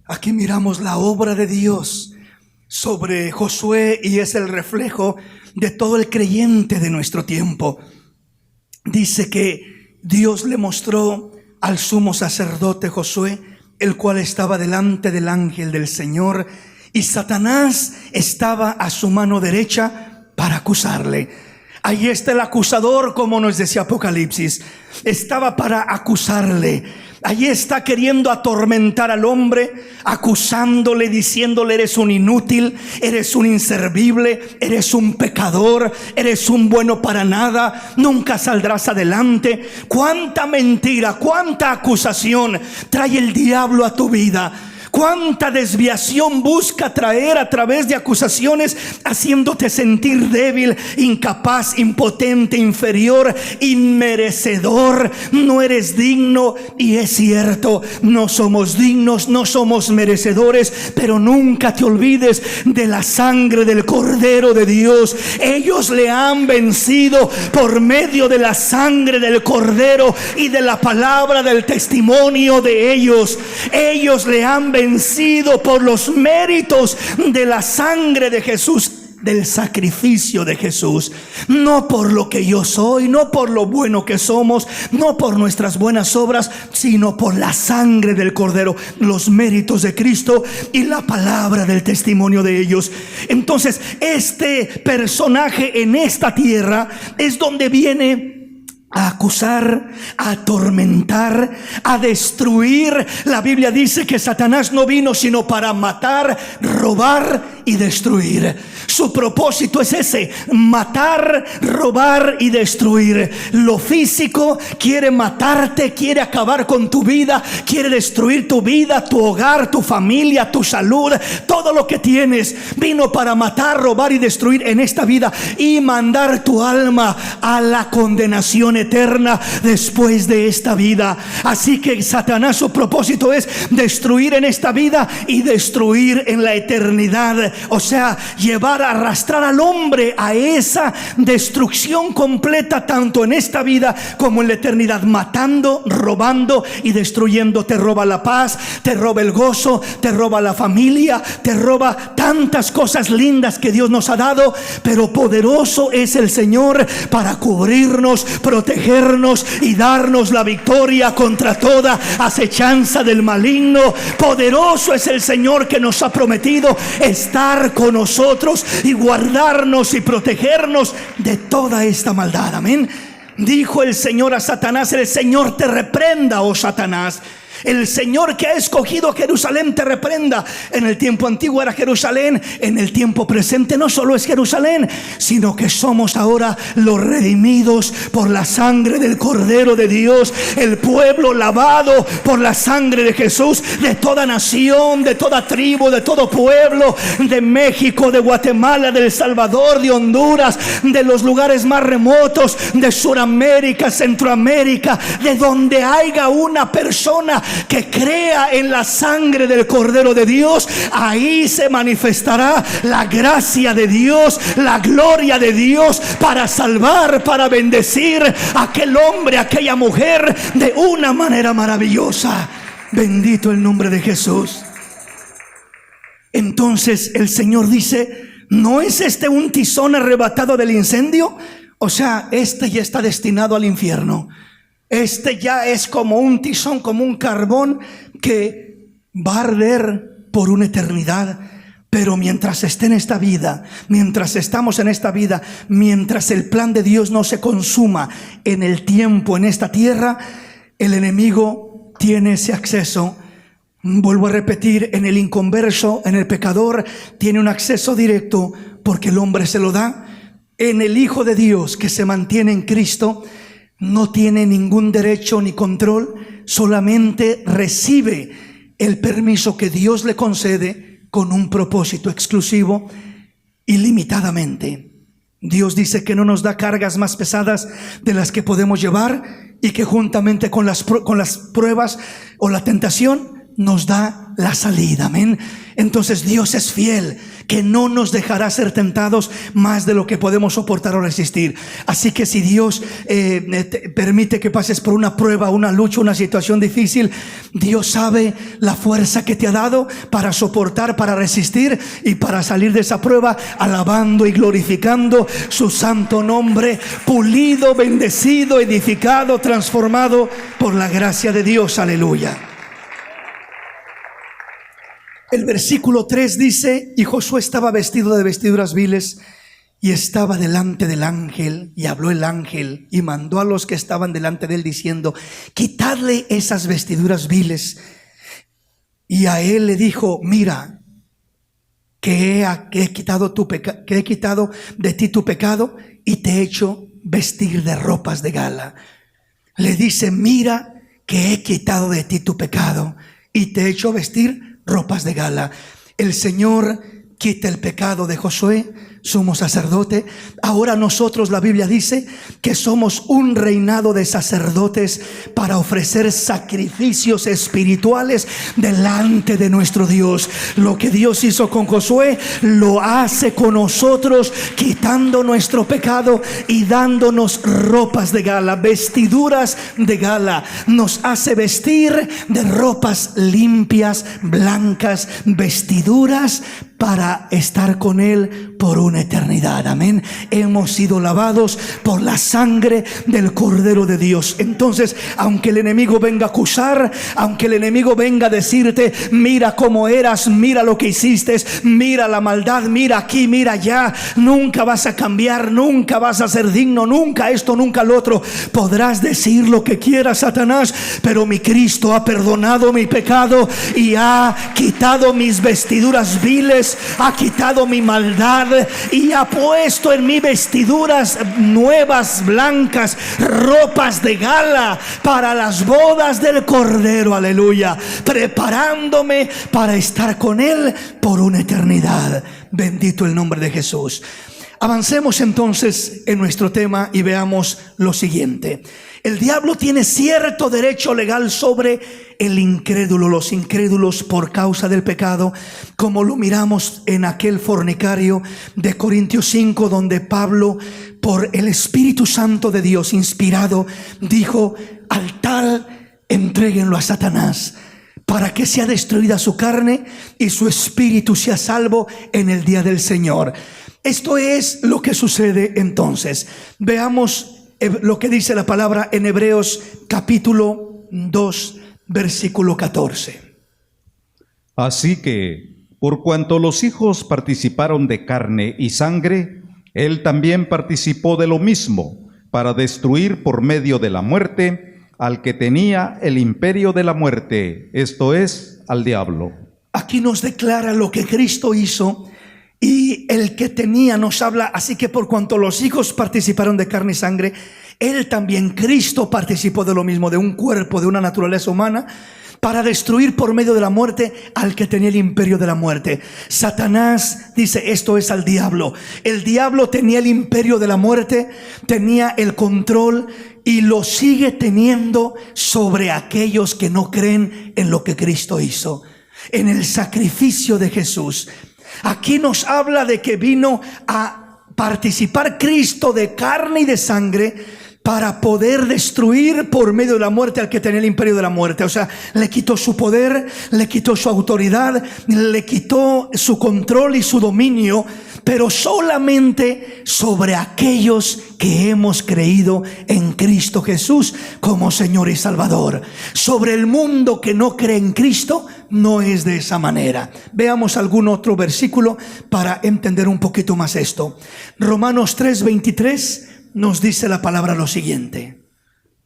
Speaker 1: Aquí miramos la obra de Dios sobre Josué y es el reflejo de todo el creyente de nuestro tiempo. Dice que Dios le mostró al sumo sacerdote Josué, el cual estaba delante del ángel del Señor, y Satanás estaba a su mano derecha para acusarle. Ahí está el acusador, como nos decía Apocalipsis. Estaba para acusarle. Ahí está queriendo atormentar al hombre, acusándole, diciéndole: eres un inútil, eres un inservible, eres un pecador, eres un bueno para nada, nunca saldrás adelante. Cuánta mentira, cuánta acusación trae el diablo a tu vida. Cuánta desviación busca traer a través de acusaciones, haciéndote sentir débil, incapaz, impotente, inferior, inmerecedor. No eres digno, y es cierto, no somos dignos, no somos merecedores, pero nunca te olvides de la sangre del Cordero de Dios. Ellos le han vencido por medio de la sangre del Cordero y de la palabra del testimonio de ellos. Ellos le han vencido por los méritos de la sangre de Jesús, del sacrificio de Jesús. No por lo que yo soy, no por lo bueno que somos, no por nuestras buenas obras, sino por la sangre del Cordero, los méritos de Cristo y la palabra del testimonio de ellos. Entonces, este personaje en esta tierra es donde viene a acusar, a atormentar, a destruir. La Biblia dice que Satanás no vino sino para matar, robar y destruir. Su propósito es ese: matar, robar y destruir. Lo físico quiere matarte, quiere acabar con tu vida, quiere destruir tu vida, tu hogar, tu familia, tu salud, todo lo que tienes. Vino para matar, robar y destruir en esta vida y mandar tu alma a la condenación eterna después de esta vida. Así que Satanás, su propósito es destruir en esta vida y destruir en la eternidad. O sea, llevar, arrastrar al hombre a esa destrucción completa, tanto en esta vida como en la eternidad, matando, robando y destruyendo. Te roba la paz, te roba el gozo, te roba la familia, te roba tantas cosas lindas que Dios nos ha dado. Pero poderoso es el Señor para cubrirnos, protegernos y darnos la victoria contra toda acechanza del maligno. Poderoso es el Señor que nos ha prometido estar con nosotros y guardarnos y protegernos de toda esta maldad. Amén. Dijo el Señor a Satanás: el Señor te reprenda, oh Satanás. El Señor que ha escogido a Jerusalén te reprenda. En el tiempo antiguo era Jerusalén, en el tiempo presente no solo es Jerusalén, sino que somos ahora los redimidos por la sangre del Cordero de Dios, el pueblo lavado por la sangre de Jesús, de toda nación, de toda tribu, de todo pueblo, de México, de Guatemala, de El Salvador, de Honduras, de los lugares más remotos, de Sudamérica, Centroamérica, de donde haya una persona que crea en la sangre del Cordero de Dios, ahí se manifestará la gracia de Dios, la gloria de Dios para salvar, para bendecir a aquel hombre, a aquella mujer de una manera maravillosa. Bendito el nombre de Jesús. Entonces el Señor dice: ¿no es este un tizón arrebatado del incendio? O sea, este ya está destinado al infierno. Este ya es como un tizón, como un carbón que va a arder por una eternidad. Pero mientras esté en esta vida, mientras estamos en esta vida, mientras el plan de Dios no se consuma en el tiempo, en esta tierra, el enemigo tiene ese acceso. Vuelvo a repetir, en el inconverso, en el pecador, tiene un acceso directo porque el hombre se lo da. En el Hijo de Dios que se mantiene en Cristo, no tiene ningún derecho ni control, solamente recibe el permiso que Dios le concede con un propósito exclusivo, ilimitadamente. Dios dice que no nos da cargas más pesadas de las que podemos llevar, y que juntamente con las pruebas o la tentación nos da la salida. Amén. Entonces Dios es fiel, que no nos dejará ser tentados más de lo que podemos soportar o resistir. Así que si Dios te permite que pases por una prueba, una lucha, una situación difícil, Dios sabe la fuerza que te ha dado para soportar, para resistir y para salir de esa prueba alabando y glorificando su santo nombre, pulido, bendecido, edificado, transformado por la gracia de Dios. Aleluya. El versículo 3 dice: y Josué estaba vestido de vestiduras viles y estaba delante del ángel, y habló el ángel y mandó a los que estaban delante de él diciendo: quitadle esas vestiduras viles. Y a él le dijo: mira, que he quitado de ti tu pecado y te he hecho vestir de ropas de gala. Le dice: mira, que he quitado de ti tu pecado y te he hecho vestir ropas de gala. El Señor quita el pecado de Josué, sumo sacerdote. Ahora nosotros, la Biblia dice que somos un reinado de sacerdotes para ofrecer sacrificios espirituales delante de nuestro Dios. Lo que Dios hizo con Josué, lo hace con nosotros, quitando nuestro pecado y dándonos ropas de gala, vestiduras de gala. Nos hace vestir de ropas limpias, blancas, vestiduras para estar con Él por una eternidad. Amén. Hemos sido lavados por la sangre del Cordero de Dios. Entonces, aunque el enemigo venga a acusar, aunque el enemigo venga a decirte: mira cómo eras, mira lo que hiciste, mira la maldad, mira aquí, mira allá, nunca vas a cambiar, nunca vas a ser digno, nunca esto, nunca lo otro. Podrás decir lo que quieras, Satanás, pero mi Cristo ha perdonado mi pecado y ha quitado mis vestiduras viles, ha quitado mi maldad y ha puesto en mí vestiduras nuevas, blancas, ropas de gala para las bodas del Cordero. Aleluya. Preparándome para estar con Él por una eternidad. Bendito el nombre de Jesús. Avancemos entonces en nuestro tema y veamos lo siguiente. El diablo tiene cierto derecho legal sobre el incrédulo, los incrédulos por causa del pecado, como lo miramos en aquel fornicario de Corintios 5, donde Pablo, por el Espíritu Santo de Dios inspirado, dijo: al tal entréguenlo a Satanás, para que sea destruida su carne y su espíritu sea salvo en el día del Señor. Esto es lo que sucede entonces. Veamos lo que dice la palabra en Hebreos capítulo 2, versículo 14.
Speaker 2: Así que, por cuanto los hijos participaron de carne y sangre, él también participó de lo mismo, para destruir por medio de la muerte al que tenía el imperio de la muerte, esto es, al diablo.
Speaker 1: Aquí nos declara lo que Cristo hizo. Y el que tenía nos habla: así que por cuanto los hijos participaron de carne y sangre, él también, Cristo, participó de lo mismo, de un cuerpo, de una naturaleza humana, para destruir por medio de la muerte al que tenía el imperio de la muerte. Satanás dice, esto es al diablo. El diablo tenía el imperio de la muerte, tenía el control y lo sigue teniendo sobre aquellos que no creen en lo que Cristo hizo, en el sacrificio de Jesús. Aquí nos habla de que vino a participar Cristo de carne y de sangre para poder destruir por medio de la muerte al que tenía el imperio de la muerte. O sea, le quitó su poder, le quitó su autoridad, le quitó su control y su dominio, pero solamente sobre aquellos que hemos creído en Cristo Jesús como Señor y Salvador. Sobre el mundo que no cree en Cristo, no es de esa manera. Veamos algún otro versículo para entender un poquito más esto. Romanos 3:23 nos dice la palabra lo siguiente: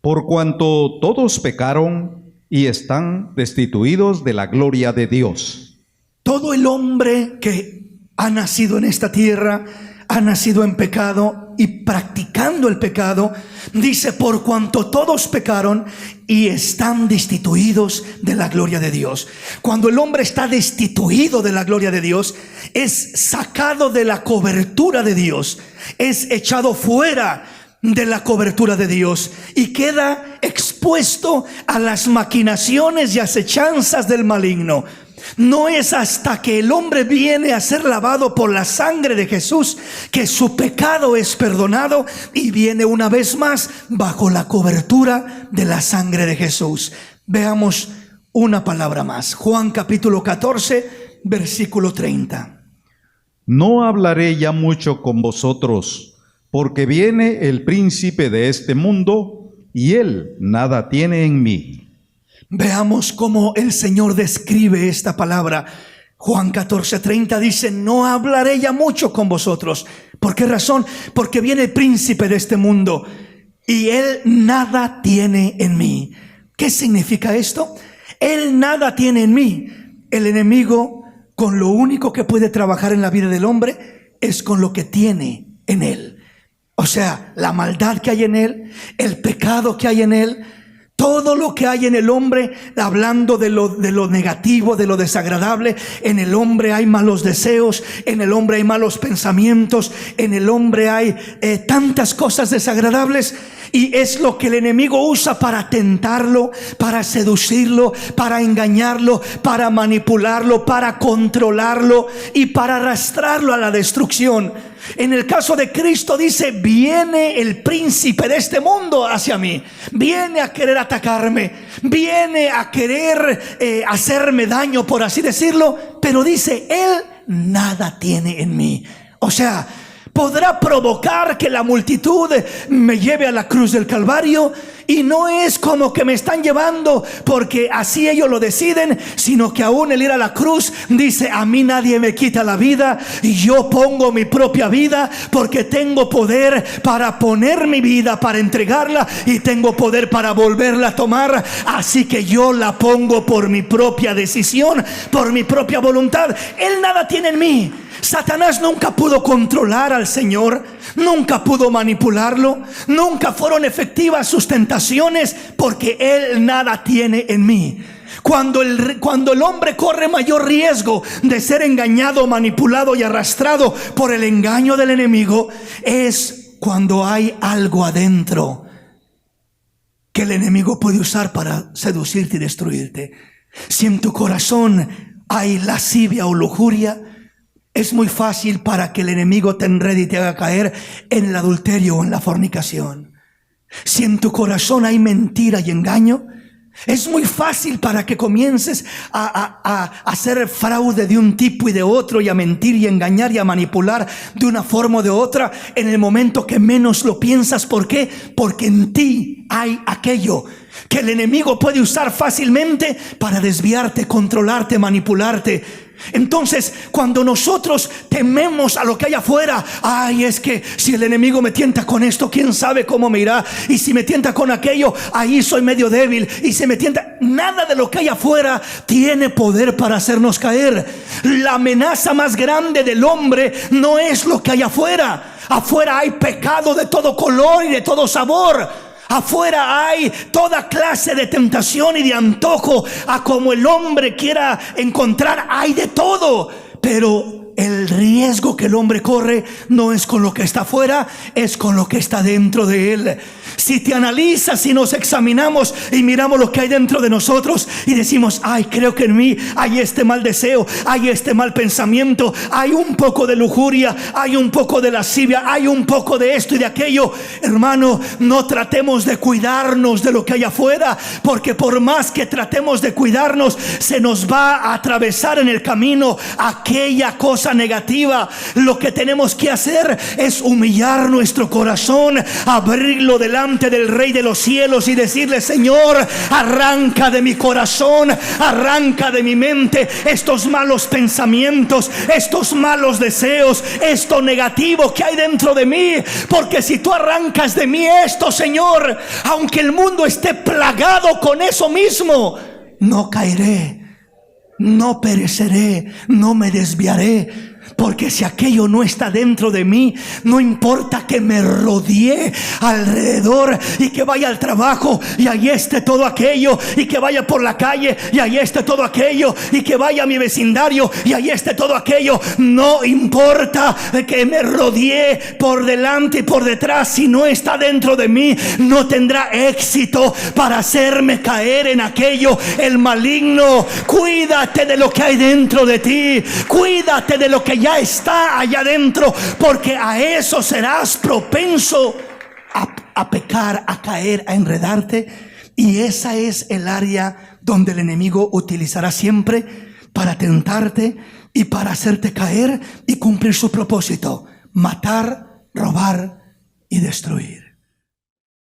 Speaker 2: Por cuanto todos pecaron y están destituidos de la gloria de Dios.
Speaker 1: Todo el hombre que ha nacido en esta tierra ha nacido en pecado y practicando el pecado. Dice, por cuanto todos pecaron y están destituidos de la gloria de Dios. Cuando el hombre está destituido de la gloria de Dios, es sacado de la cobertura de Dios, es echado fuera de la cobertura de Dios y queda expuesto a las maquinaciones y acechanzas del maligno. No es hasta que el hombre viene a ser lavado por la sangre de Jesús que su pecado es perdonado y viene una vez más bajo la cobertura de la sangre de Jesús. Veamos una palabra más. Juan capítulo 14, versículo 30.
Speaker 2: No hablaré ya mucho con vosotros, porque viene el príncipe de este mundo, y él nada tiene en mí.
Speaker 1: Veamos cómo el Señor describe esta palabra. Juan 14:30 dice, no hablaré ya mucho con vosotros. ¿Por qué razón? Porque viene el príncipe de este mundo y él nada tiene en mí. ¿Qué significa esto? Él nada tiene en mí. El enemigo, con lo único que puede trabajar en la vida del hombre es con lo que tiene en él. O sea, la maldad que hay en él, el pecado que hay en él, todo lo que hay en el hombre, hablando de lo negativo, de lo desagradable. En el hombre hay malos deseos, en el hombre hay malos pensamientos, en el hombre hay tantas cosas desagradables. Y es lo que el enemigo usa para tentarlo, para seducirlo, para engañarlo, para manipularlo, para controlarlo y para arrastrarlo a la destrucción. En el caso de Cristo dice, viene el príncipe de este mundo hacia mí, viene a querer atacarme, viene a querer hacerme daño, por así decirlo, pero dice, él nada tiene en mí. O sea, podrá provocar que la multitud me lleve a la cruz del Calvario, y no es como que me están llevando porque así ellos lo deciden, sino que aún el ir a la cruz dice, a mí nadie me quita la vida y yo pongo mi propia vida, porque tengo poder para poner mi vida, para entregarla, y tengo poder para volverla a tomar. Así que yo la pongo por mi propia decisión, por mi propia voluntad. Él nada tiene en mí. Satanás nunca pudo controlar al Señor, nunca pudo manipularlo, nunca fueron efectivas sus tentaciones, porque él nada tiene en mí. Cuando el hombre corre mayor riesgo de ser engañado, manipulado y arrastrado por el engaño del enemigo, es cuando hay algo adentro que el enemigo puede usar para seducirte y destruirte. Si en tu corazón hay lascivia o lujuria, es muy fácil para que el enemigo te enrede y te haga caer en el adulterio o en la fornicación. Si en tu corazón hay mentira y engaño, es muy fácil para que comiences a hacer fraude de un tipo y de otro, y a mentir y engañar y a manipular de una forma o de otra en el momento que menos lo piensas. ¿Por qué? Porque en ti hay aquello que el enemigo puede usar fácilmente para desviarte, controlarte, manipularte. Entonces, cuando nosotros tememos a lo que hay afuera, ay, es que si el enemigo me tienta con esto, quién sabe cómo me irá, y si me tienta con aquello, ahí soy medio débil, y si me tienta, nada de lo que hay afuera tiene poder para hacernos caer. La amenaza más grande del hombre no es lo que hay afuera. Afuera hay pecado de todo color y de todo sabor. Afuera hay toda clase de tentación y de antojo a como el hombre quiera encontrar. Hay de todo, pero el riesgo que el hombre corre no es con lo que está afuera, es con lo que está dentro de él. Si te analizas y nos examinamos y miramos lo que hay dentro de nosotros y decimos, ay, creo que en mí hay este mal deseo, hay este mal pensamiento, hay un poco de lujuria, hay un poco de lascivia, hay un poco de esto y de aquello. Hermano, no tratemos de cuidarnos de lo que hay afuera, porque por más que tratemos de cuidarnos, se nos va a atravesar en el camino aquella cosa negativa. Lo que tenemos que hacer es humillar nuestro corazón, abrirlo delante del Rey de los cielos y decirle, Señor, arranca de mi corazón, arranca de mi mente estos malos pensamientos, estos malos deseos, esto negativo que hay dentro de mí, porque si tú arrancas de mí esto, Señor, aunque el mundo esté plagado con eso mismo, no caeré, no pereceré, no me desviaré. Porque si aquello no está dentro de mí, no importa que me rodee alrededor y que vaya al trabajo y ahí esté todo aquello, y que vaya por la calle y ahí esté todo aquello, y que vaya a mi vecindario y ahí esté todo aquello. No importa que me rodee por delante y por detrás, si no está dentro de mí, no tendrá éxito para hacerme caer en aquello. El maligno, cuídate de lo que hay dentro de ti, cuídate de lo que ya está allá adentro, porque a eso serás propenso a pecar, a caer, a enredarte. Y esa es el área donde el enemigo utilizará siempre para tentarte y para hacerte caer y cumplir su propósito: matar, robar y destruir.